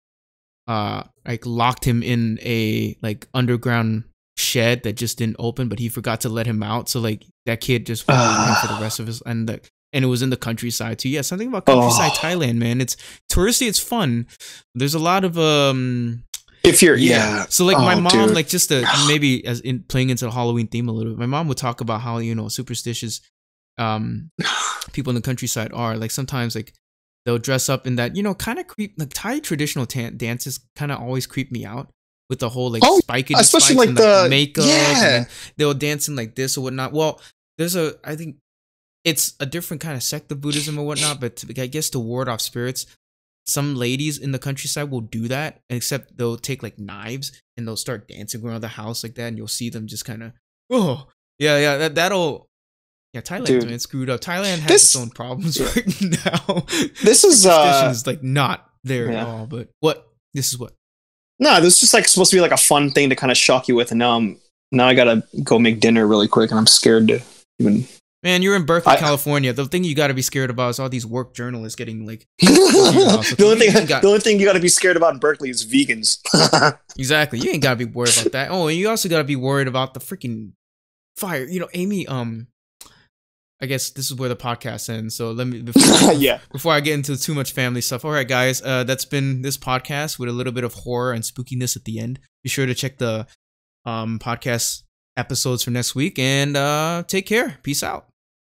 locked him in a like underground shed that just didn't open, but he forgot to let him out, so like that kid just went for the rest of his and it was in the countryside too. Yeah, something about countryside Thailand, man. It's touristy, it's fun. There's a lot of if you're so like my mom, like just maybe as in playing into the Halloween theme a little bit, my mom would talk about how superstitious people in the countryside are. Like sometimes like they'll dress up in that kind of creep, like Thai traditional dances kind of always creep me out with the whole like spiky, especially like and, the makeup, and they'll dance in like this or whatnot. Well, I think it's a different kind of sect of Buddhism or whatnot, but I guess to ward off spirits, some ladies in the countryside will do that, except they'll take like knives and they'll start dancing around the house like that, and you'll see them just kind of that'll Thailand, man, screwed up. Thailand has its own problems right now. This is like not there at all. But this is what? No, this is just like supposed to be like a fun thing to kind of shock you with, and now I gotta go make dinner really quick, and I'm scared to even. Man, you're in Berkeley, California. The thing you got to be scared about is all these work journalists getting like. The only thing you got to be scared about in Berkeley is vegans. Exactly, you ain't got to be worried about that. Oh, and you also got to be worried about the freaking fire. Amy. I guess this is where the podcast ends. So let me before I get into too much family stuff. All right, guys, that's been this podcast with a little bit of horror and spookiness at the end. Be sure to check the podcast episodes for next week, and take care. Peace out.